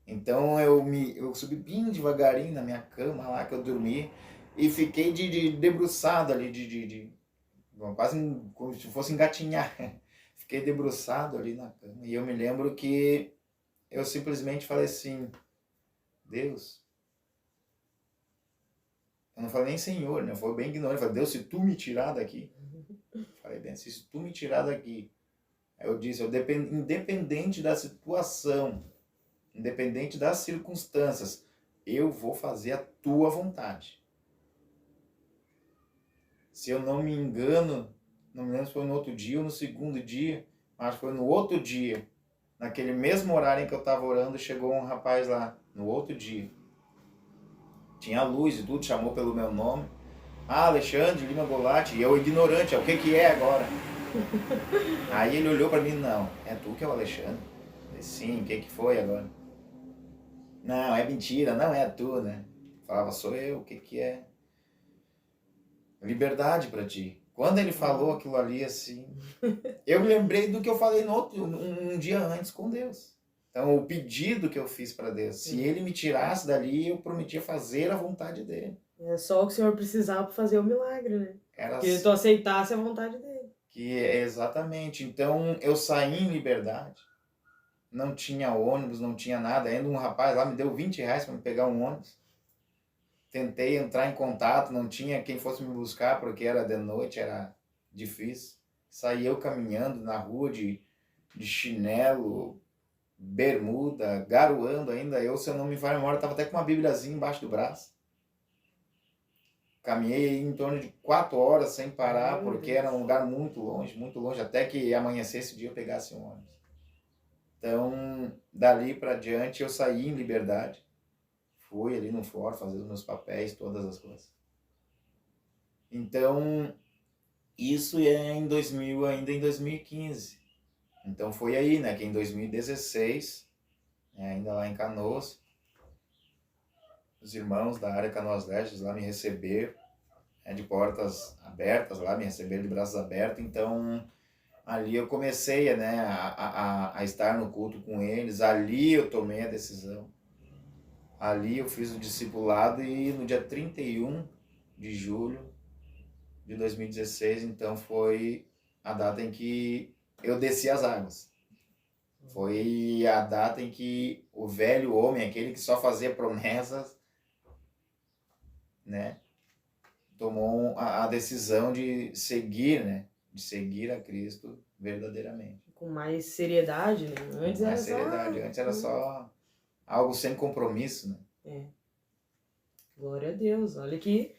Então, eu subi bem devagarinho na minha cama lá, que eu dormi. E fiquei debruçado ali, quase como se fosse engatinhar. Fiquei debruçado ali na cama. E eu me lembro que eu simplesmente falei assim, Deus, eu não falei nem Senhor, né? Eu fui bem ignorante. Eu falei, Deus, se tu me tirar daqui. Falei bem assim, se tu me tirar daqui. Aí eu disse, independente da situação, independente das circunstâncias, eu vou fazer a tua vontade. Se eu não me engano, não me lembro se foi no outro dia ou no segundo dia, mas foi no outro dia, naquele mesmo horário em que eu estava orando, chegou um rapaz lá, no outro dia. Tinha luz e tudo, chamou pelo meu nome. Alexandre Lima Goulart, e eu ignorante, o que é agora? Aí ele olhou para mim, não, é tu que é o Alexandre? Eu falei, sim, o que foi agora? Não, é mentira, não é tu, né? Eu falava, sou eu, o que é? Liberdade para ti. Quando ele falou aquilo ali assim, eu me lembrei do que eu falei um dia antes com Deus. Então, o pedido que eu fiz para Deus, se ele me tirasse dali, eu prometia fazer a vontade dele. É só o que o Senhor precisava para fazer o milagre, né? Era que tu aceitasse a vontade dele. Exatamente. Então, eu saí em liberdade. Não tinha ônibus, não tinha nada. Ainda um rapaz lá me deu 20 reais para me pegar um ônibus. Tentei entrar em contato, não tinha quem fosse me buscar, porque era de noite, era difícil. Saí eu caminhando na rua de chinelo, bermuda, garoando ainda. Eu, se eu não me falha a memória, estava até com uma bibliazinha embaixo do braço. Caminhei em torno de 4 horas sem parar, porque era um lugar muito longe, até que amanhecesse o dia eu pegasse um ônibus. Então, dali para diante, eu saí em liberdade. Fui ali no fórum fazer os meus papéis, todas as coisas. Então, isso é ainda em 2015. Então foi aí, né, que em 2016, ainda lá em Canoas, os irmãos da área Canoas Leste lá me receberam, de portas abertas lá, me receberam de braços abertos. Então, ali eu comecei, né, a estar no culto com eles. Ali eu tomei a decisão. Ali eu fiz o discipulado e no dia 31 de julho de 2016, então foi a data em que eu desci as águas. Foi a data em que o velho homem, aquele que só fazia promessas, né, tomou a decisão de seguir, né, de seguir a Cristo verdadeiramente. Com mais seriedade, né? Antes era seriedade. Antes era só algo sem compromisso, né? Glória a Deus. Olha que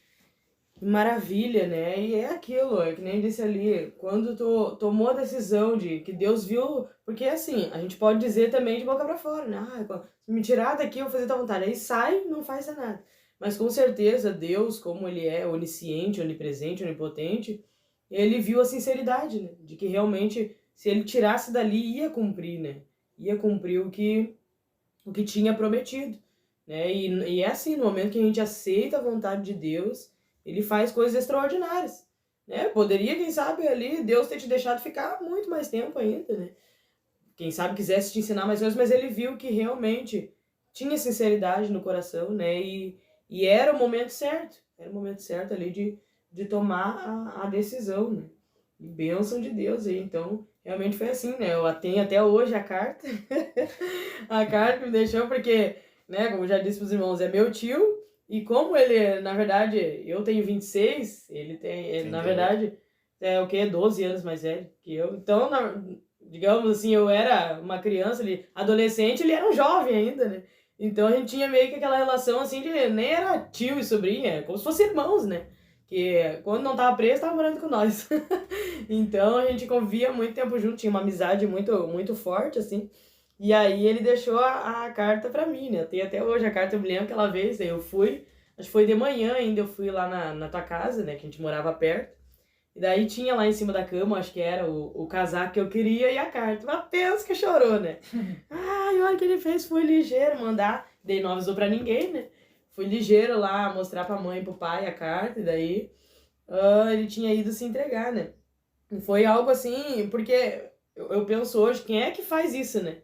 maravilha, né? E é aquilo, é que nem disse ali, quando tu tomou a decisão de que Deus viu, porque assim, a gente pode dizer também de boca pra fora, né? Se me tirar daqui, eu vou fazer tua vontade. Aí sai, não faz nada. Mas com certeza Deus, como ele é onisciente, onipresente, onipotente, ele viu a sinceridade, né? De que realmente, se ele tirasse dali, ia cumprir, né? Ia cumprir o que tinha prometido, né? E é assim, no momento que a gente aceita a vontade de Deus, ele faz coisas extraordinárias, né? Poderia, quem sabe, ali Deus ter te deixado ficar muito mais tempo ainda, né? Quem sabe quisesse te ensinar mais coisas, mas ele viu que realmente tinha sinceridade no coração, né? E era o momento certo ali de tomar a decisão, né? E bênção de Deus aí, então realmente foi assim, né? Eu tenho até hoje a carta, a carta que me deixou, porque, né, como eu já disse pros irmãos, é meu tio, e como ele, na verdade, eu tenho 26, ele, na verdade, é o quê? 12 anos mais velho que eu. Então, digamos assim, eu era uma criança, ele adolescente, ele era um jovem ainda, né? Então a gente tinha meio que aquela relação assim de nem era tio e sobrinha, como se fossem irmãos, né? Que quando não tava preso, tava morando com nós. Então a gente convivia muito tempo junto, tinha uma amizade muito forte, assim. E aí ele deixou a carta pra mim, né? Eu tenho até hoje a carta, eu me lembro aquela vez, aí eu fui, acho que foi de manhã ainda, eu fui lá na tua casa, né? Que a gente morava perto. E daí tinha lá em cima da cama, acho que era o casaco que eu queria e a carta. Mas pensa que chorou, né? Ai, olha o que ele fez, foi ligeiro mandar. Daí não avisou pra ninguém, né? Fui ligeiro lá mostrar pra mãe e pro pai a carta, e daí ele tinha ido se entregar, né? E foi algo assim, porque eu penso hoje, quem é que faz isso, né?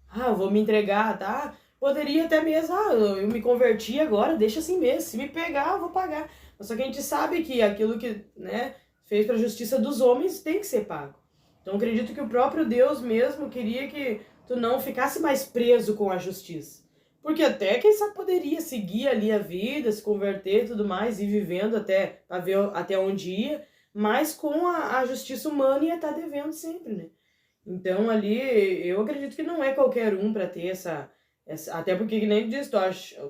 Ah, eu vou me entregar, tá? Poderia até mesmo, eu me converti agora, deixa assim mesmo. Se me pegar, eu vou pagar. Mas só que a gente sabe que aquilo que, né, fez para a justiça dos homens tem que ser pago. Então acredito que o próprio Deus mesmo queria que tu não ficasse mais preso com a justiça. Porque até quem sabe poderia seguir ali a vida, se converter e tudo mais, e vivendo até, pra ver até onde ia, mas com a justiça humana ia estar devendo sempre, né? Então ali eu acredito que não é qualquer um para ter essa. Até porque, que nem disse, tu acha.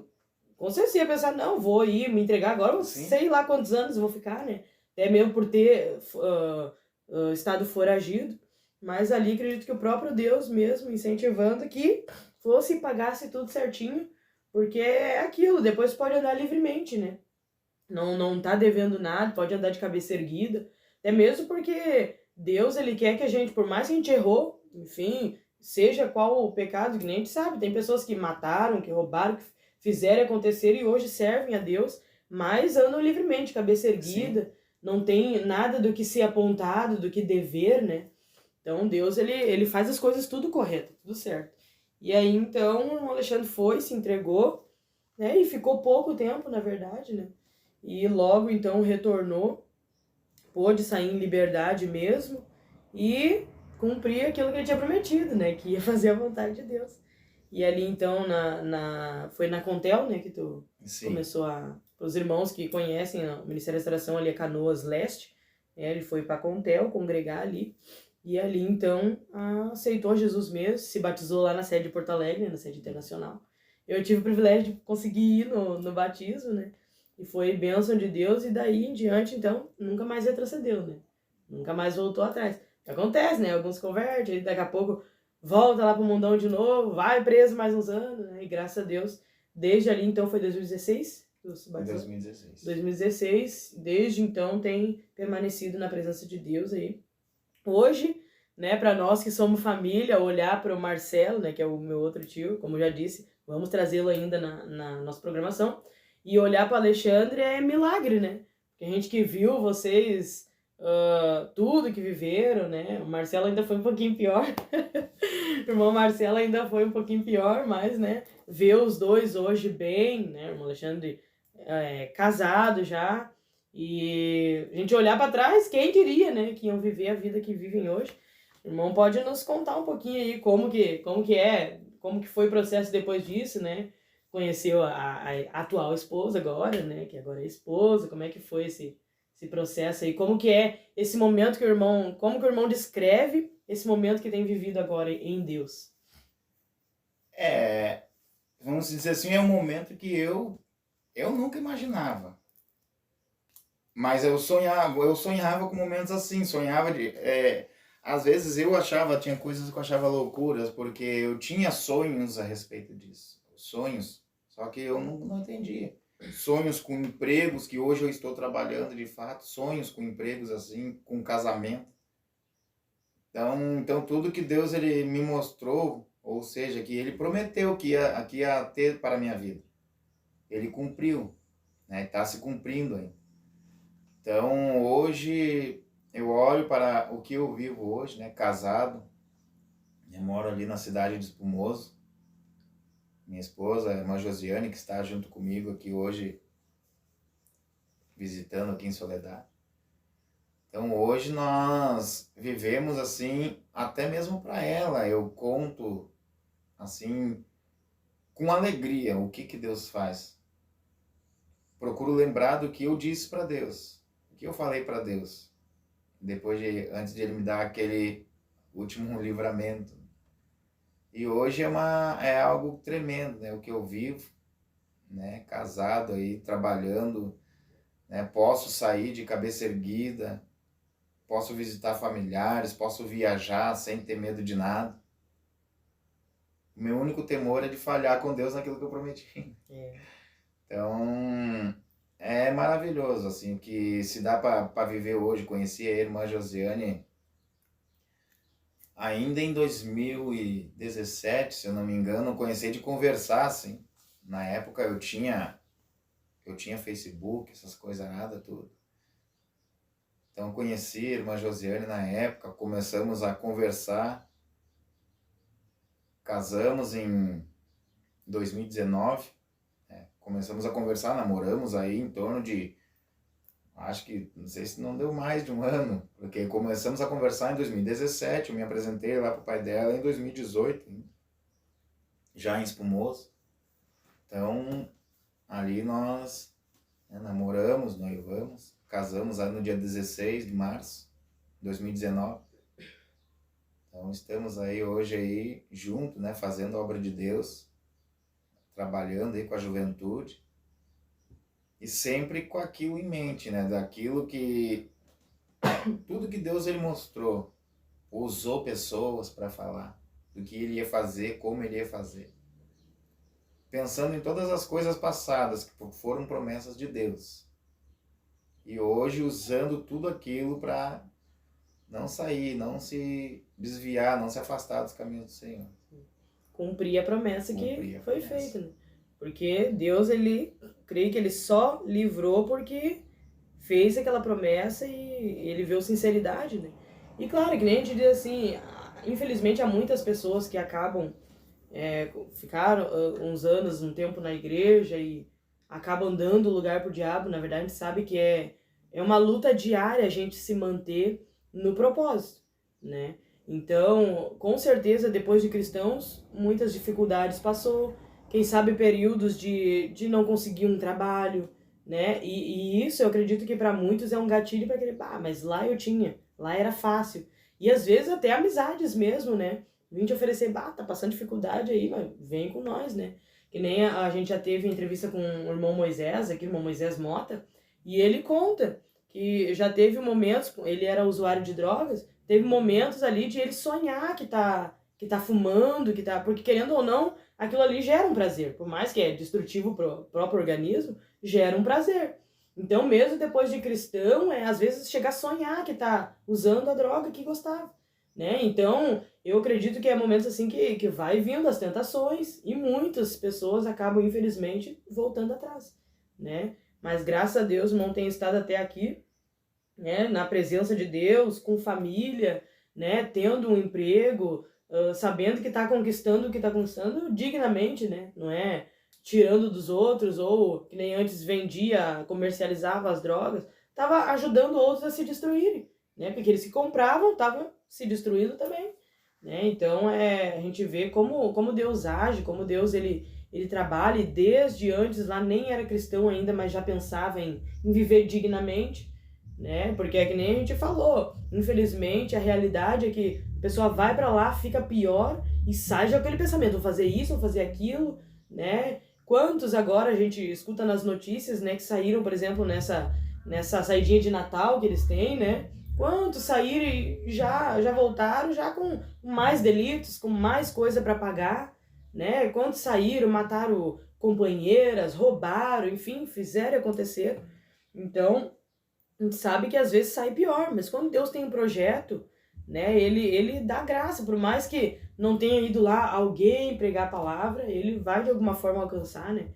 Com certeza ia pensar, não, vou ir me entregar agora, Sim. sei lá quantos anos eu vou ficar, né? Até mesmo por ter estado foragido. Mas ali acredito que o próprio Deus mesmo incentivando que fosse e pagasse tudo certinho, porque é aquilo, depois pode andar livremente, né? Não tá devendo nada, pode andar de cabeça erguida. Até mesmo porque Deus, ele quer que a gente, por mais que a gente errou, enfim, seja qual o pecado, que nem a gente sabe, tem pessoas que mataram, que roubaram, que fizeram acontecer e hoje servem a Deus, mas andam livremente, cabeça erguida, sim, não tem nada do que ser apontado, do que dever, né? Então Deus, ele faz as coisas tudo correto, tudo certo. E aí então o Alexandre foi, se entregou, né? E ficou pouco tempo, na verdade, né? E logo então retornou, pôde sair em liberdade mesmo e cumprir aquilo que ele tinha prometido, né? Que ia fazer a vontade de Deus. E ali então foi na Contel, né? Que tu Sim. começou a... Para os irmãos que conhecem o Ministério da Restauração ali é Canoas Leste, né, ele foi para Contel congregar ali. E ali então aceitou Jesus mesmo, se batizou lá na sede de Porto Alegre, na sede internacional. Eu tive o privilégio de conseguir ir no batismo, né? E foi bênção de Deus, e daí em diante, então, nunca mais retrocedeu, né? Nunca mais voltou atrás. Acontece, né? Alguns convertem, e daqui a pouco volta lá pro mundão de novo, vai preso mais uns anos, né? E graças a Deus, desde ali, então, foi 2016? 2016. 2016, desde então tem permanecido na presença de Deus aí. Hoje, né, para nós que somos família, olhar para o Marcelo, né, que é o meu outro tio, como já disse, vamos trazê-lo ainda na nossa programação, e olhar para Alexandre é milagre, né? Porque a gente que viu vocês, tudo que viveram, né? O Marcelo ainda foi um pouquinho pior. O irmão Marcelo ainda foi um pouquinho pior, mas, né, ver os dois hoje bem, né? O irmão Alexandre casado já, e a gente olhar para trás, quem diria, né, que iam viver a vida que vivem hoje. O irmão pode nos contar um pouquinho aí como que foi o processo depois disso, né? Conheceu a atual esposa agora, né, que agora é esposa, como é que foi esse processo aí, como que é esse momento que como que o irmão descreve esse momento que tem vivido agora em Deus? Vamos dizer assim, é um momento que eu nunca imaginava. Mas eu sonhava com momentos assim, sonhava de... às vezes tinha coisas que eu achava loucuras, porque eu tinha sonhos a respeito disso. Sonhos, só que eu não entendia. Sonhos com empregos, que hoje eu estou trabalhando de fato, sonhos com empregos assim, com casamento. Então tudo que Deus ele me mostrou, ou seja, que ele prometeu que ia ter para a minha vida, ele cumpriu, né? Está se cumprindo ainda. Então, hoje, eu olho para o que eu vivo hoje, né? Casado, eu moro ali na cidade de Espumoso. Minha esposa, a irmã Josiane, que está junto comigo aqui hoje, visitando aqui em Soledade. Então, hoje nós vivemos assim, até mesmo para ela, eu conto, assim, com alegria o que Deus faz. Procuro lembrar do que eu disse para Deus, o que eu falei para Deus. Antes de ele me dar último livramento. E hoje é algo tremendo, né? O que eu vivo, né? Casado aí, trabalhando, né? Posso sair de cabeça erguida, posso visitar familiares, posso viajar sem ter medo de nada. O meu único temor é de falhar com Deus naquilo que eu prometi. Então, é maravilhoso, assim, o que se dá para viver hoje. Conheci a irmã Josiane ainda em 2017, se eu não me engano, conheci de conversar, assim. Na época eu tinha Facebook, essas coisas nada, tudo. Então conheci a irmã Josiane na época, começamos a conversar, casamos em 2019, começamos a conversar, namoramos aí em torno de, acho que, não sei se não deu mais de um ano, porque começamos a conversar em 2017, eu me apresentei lá pro pai dela em 2018, já em Espumoso. Então, ali nós namoramos, noivamos, casamos aí no dia 16 de março de 2019. Então, estamos aí hoje aí juntos, né, fazendo a obra de Deus, trabalhando aí com a juventude. E sempre com aquilo em mente, né? Daquilo que... Tudo que Deus ele mostrou. Usou pessoas para falar. Do que ele ia fazer, como ele ia fazer. Pensando em todas as coisas passadas que foram promessas de Deus. E hoje usando tudo aquilo para não sair, não se desviar, não se afastar dos caminhos do Senhor. Cumprir a promessa que foi feita, né? Porque Deus, creio que ele só livrou porque fez aquela promessa e ele viu sinceridade, né? E claro, que nem a gente diz assim, infelizmente há muitas pessoas que acabam, ficaram uns anos, um tempo na igreja e acabam dando lugar pro diabo. Na verdade, a gente sabe que é uma luta diária a gente se manter no propósito, né? Então, com certeza, depois de cristãos, muitas dificuldades passou, quem sabe períodos de não conseguir um trabalho, né? E isso eu acredito que para muitos é um gatilho para aquele, mas lá eu tinha, lá era fácil. E às vezes até amizades mesmo, né? Vim te oferecer, tá passando dificuldade aí, mas vem com nós, né? Que nem a gente já teve entrevista com o irmão Moisés, aqui o irmão Moisés Mota, e ele conta que já teve momentos, ele era usuário de drogas, teve momentos ali de ele sonhar que tá fumando, porque querendo ou não, aquilo ali gera um prazer, por mais que é destrutivo pro próprio organismo, gera um prazer. Então, mesmo depois de cristão, às vezes chega a sonhar que tá usando a droga que gostava, né? Então, eu acredito que é momentos assim que vai vindo as tentações e muitas pessoas acabam, infelizmente, voltando atrás, né? Mas graças a Deus, não tenho estado até aqui, né, na presença de Deus, com família, né, tendo um emprego, sabendo que está conquistando o que está conquistando dignamente, né, não é tirando dos outros, ou que nem antes vendia, comercializava as drogas, estava ajudando outros a se destruírem, né, porque eles que compravam estavam se destruindo também, né. Então a gente vê como Deus age, como Deus ele trabalha, e desde antes lá nem era cristão ainda, mas já pensava em viver dignamente, né? Porque é que nem a gente falou, infelizmente a realidade é que a pessoa vai pra lá, fica pior e sai já com aquele pensamento, vou fazer isso, vou fazer aquilo, né? Quantos agora a gente escuta nas notícias, né, que saíram, por exemplo, nessa saidinha de Natal que eles têm, né? Quantos saíram e já voltaram já com mais delitos, com mais coisa para pagar, né? Quantos saíram, mataram companheiras, roubaram, enfim, fizeram acontecer. Então, a gente sabe que às vezes sai pior, mas quando Deus tem um projeto, né, ele dá graça, por mais que não tenha ido lá alguém pregar a palavra, ele vai de alguma forma alcançar, né?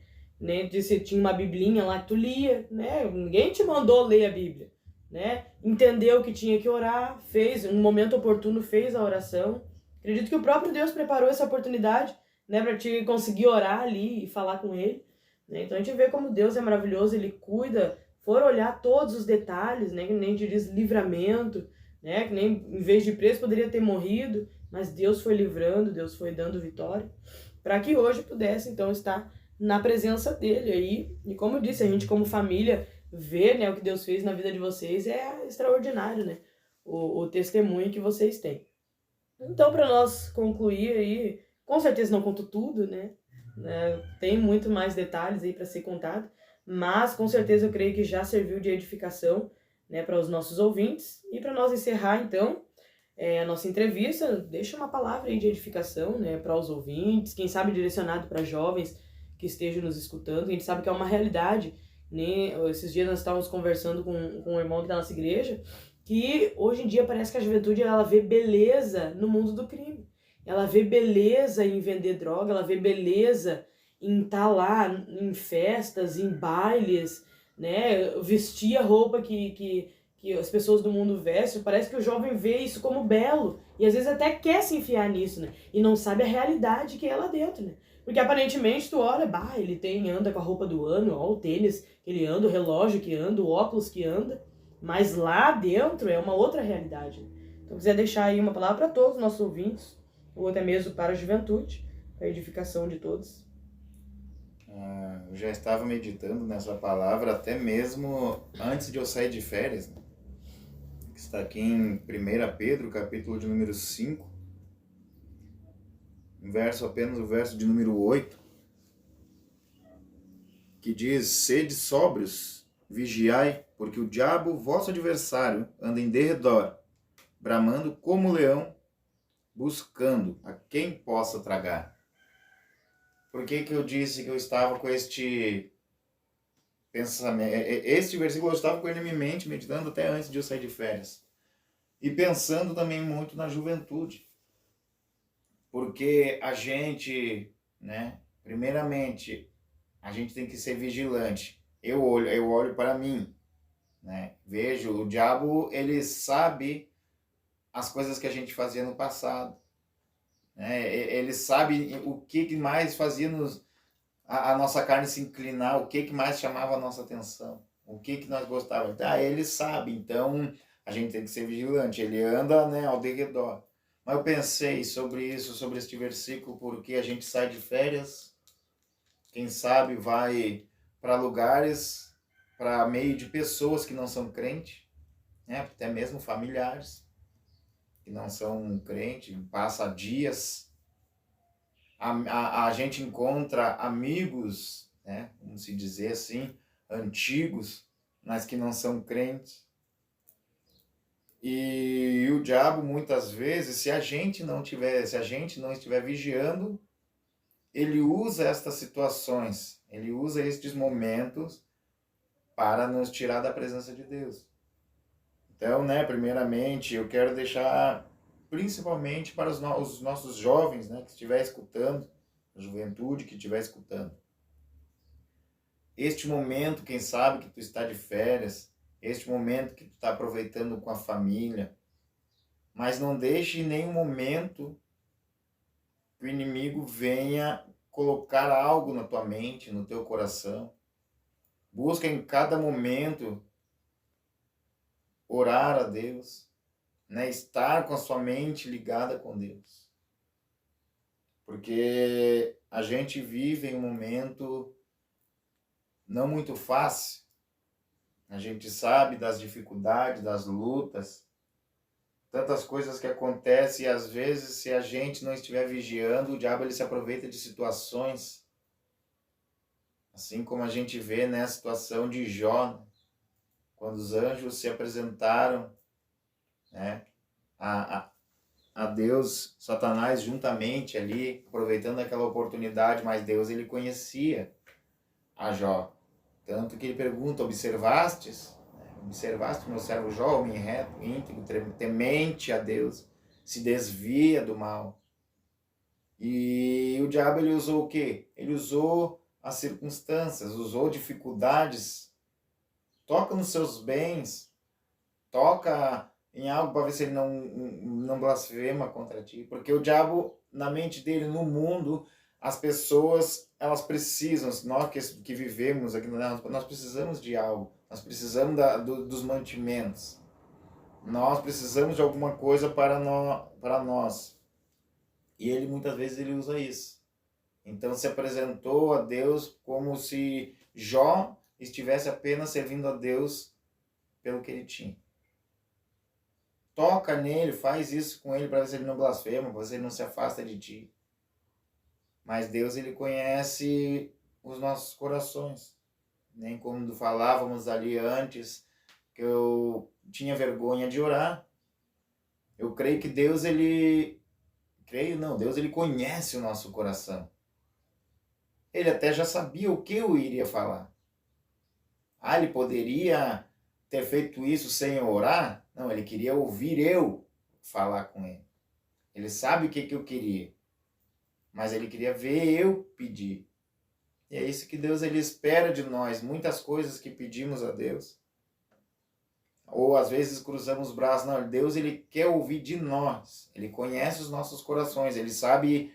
Se tinha uma biblinha lá que tu lia, né? Ninguém te mandou ler a Bíblia, né? Entendeu que tinha que orar, fez, um momento oportuno fez a oração. Acredito que o próprio Deus preparou essa oportunidade, né, para te conseguir orar ali e falar com ele, né? Então a gente vê como Deus é maravilhoso, ele cuida. For olhar todos os detalhes, né, que nem diz livramento, né, que nem em vez de preso poderia ter morrido, mas Deus foi livrando, Deus foi dando vitória, para que hoje pudesse então estar na presença dele aí. E como eu disse, a gente como família vê, né, o que Deus fez na vida de vocês é extraordinário, né, o testemunho que vocês têm. Então, para nós concluir aí, com certeza não conto tudo, né? Tem muito mais detalhes aí para ser contado, mas com certeza eu creio que já serviu de edificação, né, para os nossos ouvintes. E para nós encerrar, então, a nossa entrevista, deixa uma palavra aí de edificação, né, para os ouvintes, quem sabe direcionado para jovens que estejam nos escutando. A gente sabe que é uma realidade, né? Esses dias nós estávamos conversando com um irmão que da nossa igreja, que hoje em dia parece que a juventude ela vê beleza no mundo do crime. Ela vê beleza em vender droga, ela vê beleza em estar lá em festas, em bailes, né? Vestir a roupa que as pessoas do mundo vestem. Parece que o jovem vê isso como belo e às vezes até quer se enfiar nisso, né? E não sabe a realidade que é lá dentro, né? Porque aparentemente tu olha, ele anda com a roupa do ano, ó, o tênis que ele anda, o relógio que anda, o óculos que anda. Mas lá dentro é uma outra realidade. Então, quiser deixar aí uma palavra para todos os nossos ouvintes, ou até mesmo para a juventude, para a edificação de todos. Eu já estava meditando nessa palavra até mesmo antes de eu sair de férias, né? Que está aqui em 1 Pedro, capítulo de número 5, apenas o verso de número 8, que diz: sede sóbrios, vigiai, porque o diabo, vosso adversário, anda em derredor, bramando como leão, buscando a quem possa tragar. Por que eu disse que eu estava com este pensamento? Este versículo eu estava com ele em minha mente, meditando até antes de eu sair de férias. E pensando também muito na juventude. Porque a gente, né, primeiramente, a gente tem que ser vigilante. Eu olho para mim, né? Vejo, o diabo, ele sabe as coisas que a gente fazia no passado, né? Ele sabe o que mais fazia a nossa carne se inclinar, o que mais chamava a nossa atenção, o que nós gostávamos. Ele sabe, então a gente tem que ser vigilante. Ele anda, né, ao derredor. Mas eu pensei sobre isso, sobre este versículo, porque a gente sai de férias, quem sabe vai para lugares, para meio de pessoas que não são crentes, né? Até mesmo familiares que não são crentes, passa dias, a gente encontra amigos, né? Vamos se dizer assim, antigos, mas que não são crentes. E o diabo, muitas vezes, se a gente não estiver vigiando, ele usa estas situações, ele usa estes momentos para nos tirar da presença de Deus. Então, né, primeiramente, eu quero deixar principalmente para os nossos jovens, né, que estiver escutando, a juventude que estiver escutando. Este momento, quem sabe que tu está de férias, este momento que tu está aproveitando com a família, mas não deixe em nenhum momento que o inimigo venha colocar algo na tua mente, no teu coração. Busca em cada momento orar a Deus, né? Estar com a sua mente ligada com Deus. Porque a gente vive em um momento não muito fácil. A gente sabe das dificuldades, das lutas, tantas coisas que acontecem, e às vezes, se a gente não estiver vigiando, o diabo ele se aproveita de situações, assim como a gente vê, né, a situação de Jó, quando os anjos se apresentaram, né, a Deus, Satanás juntamente ali, aproveitando aquela oportunidade, mas Deus ele conhecia a Jó. Tanto que ele pergunta: observastes meu servo Jó, homem reto, íntegro, temente a Deus, se desvia do mal. E o diabo ele usou o quê? Ele usou as circunstâncias, usou dificuldades, toca nos seus bens, toca em algo para ver se ele não blasfema contra ti. Porque o diabo, na mente dele, no mundo, as pessoas, elas precisam, nós que vivemos aqui, nós precisamos de algo, nós precisamos dos mantimentos, nós precisamos de alguma coisa para nós. E ele, muitas vezes, ele usa isso. Então, se apresentou a Deus como se Jó estivesse apenas servindo a Deus pelo que ele tinha. toca nele, faz isso com ele para ver se ele não blasfema, para ver se ele não se afasta de ti. Mas Deus, ele conhece os nossos corações. Nem como falávamos ali antes, que eu tinha vergonha de orar. Eu creio que Deus, Deus, ele conhece o nosso coração. Ele até já sabia o que eu iria falar. Ele poderia ter feito isso sem eu orar? Não, ele queria ouvir eu falar com ele. Ele sabe o que eu queria. Mas ele queria ver eu pedir. E é isso que Deus, ele espera de nós. Muitas coisas que pedimos a Deus. Ou às vezes cruzamos os braços. Não, Deus, ele quer ouvir de nós. Ele conhece os nossos corações. Ele sabe,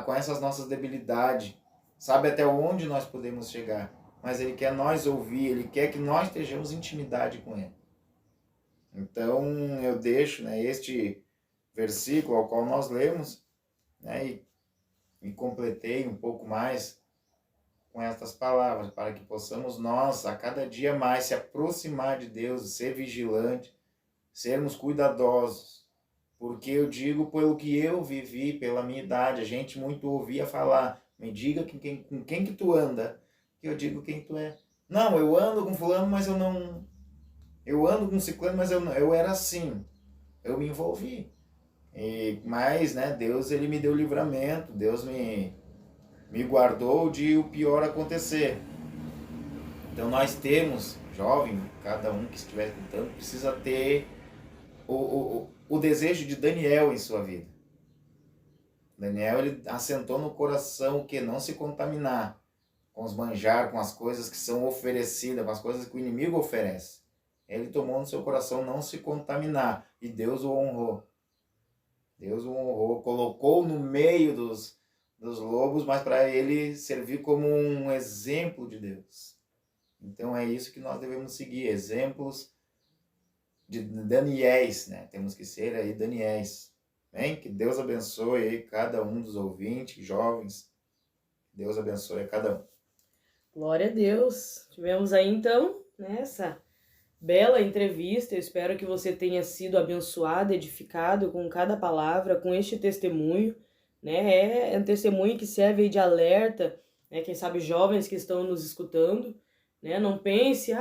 conhece as nossas debilidades. Sabe até onde nós podemos chegar. Mas ele quer nós ouvir. Ele quer que nós estejamos intimidade com ele. Então eu deixo, né, este versículo ao qual nós lemos, né, e completei um pouco mais com estas palavras, para que possamos nós, a cada dia mais, se aproximar de Deus, ser vigilante, sermos cuidadosos. Porque eu digo pelo que eu vivi, pela minha idade, a gente muito ouvia falar, me diga com quem que tu anda, que eu digo quem tu é. Não, eu ando com fulano, mas eu não... Eu ando com ciclano, mas eu era assim. Eu me envolvi. Mas, né, Deus, ele me deu livramento, Deus me guardou de o pior acontecer. Então nós temos, jovem, cada um que estiver escutando, precisa ter o desejo de Daniel em sua vida. Daniel, ele assentou no coração o que? Não se contaminar com os manjar, com as coisas que são oferecidas, com as coisas que o inimigo oferece. Ele tomou no seu coração não se contaminar, e Deus o honrou. Deus o honrou, colocou no meio dos lobos, mas para ele servir como um exemplo de Deus. Então é isso que nós devemos seguir, exemplos de Daniéis, né? Temos que ser aí Daniéis. Bem? Que Deus abençoe aí cada um dos ouvintes, jovens. Deus abençoe a cada um. Glória a Deus. Tivemos aí então, essa bela entrevista. Eu espero que você tenha sido abençoado, edificado com cada palavra, com este testemunho. É um testemunho que serve de alerta, né? Quem sabe jovens que estão nos escutando, né? Não pense,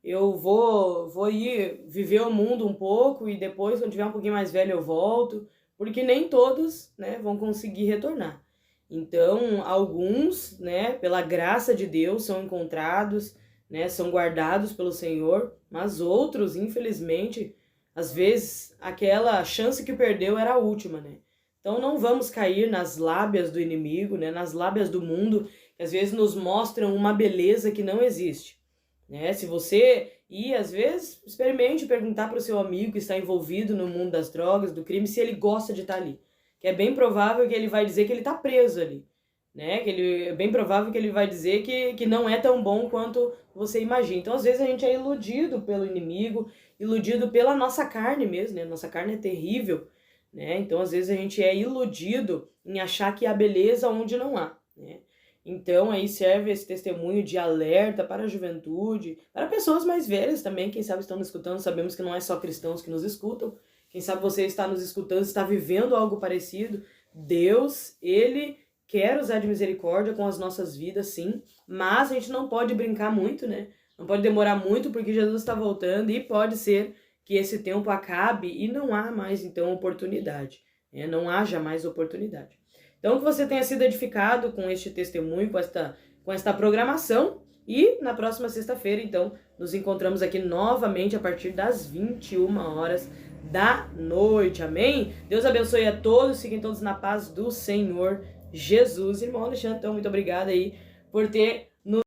eu vou ir viver o mundo um pouco e depois, quando tiver um pouquinho mais velho, eu volto, porque nem todos, né, vão conseguir retornar. Então, alguns, né, pela graça de Deus, são encontrados, né, são guardados pelo Senhor, mas outros, infelizmente, às vezes, aquela chance que perdeu era a última, né? Então não vamos cair nas lábias do inimigo, né, nas lábias do mundo, que às vezes nos mostram uma beleza que não existe. Né? Se você ir, às vezes, experimente perguntar para o seu amigo que está envolvido no mundo das drogas, do crime, se ele gosta de estar ali. Que é bem provável que ele vai dizer que ele está preso ali. Né? É bem provável que ele vai dizer que não é tão bom quanto você imagina. Então, às vezes, a gente é iludido pelo inimigo, iludido pela nossa carne mesmo, né? Nossa carne é terrível. Né? Então, às vezes, a gente é iludido em achar que há beleza onde não há. Né? Então, aí serve esse testemunho de alerta para a juventude, para pessoas mais velhas também, quem sabe estão nos escutando, sabemos que não é só cristãos que nos escutam, quem sabe você está nos escutando, está vivendo algo parecido. Deus, ele quer usar de misericórdia com as nossas vidas, sim, mas a gente não pode brincar muito, né? Não pode demorar muito, porque Jesus está voltando e pode ser que esse tempo acabe e não há mais, então, oportunidade. Né? Não haja mais oportunidade. Então, que você tenha sido edificado com este testemunho, com esta programação. E na próxima sexta-feira, então, nos encontramos aqui novamente a partir das 21 horas da noite. Amém? Deus abençoe a todos, fiquem todos na paz do Senhor Jesus. Irmão Alexandre, então, muito obrigada aí por ter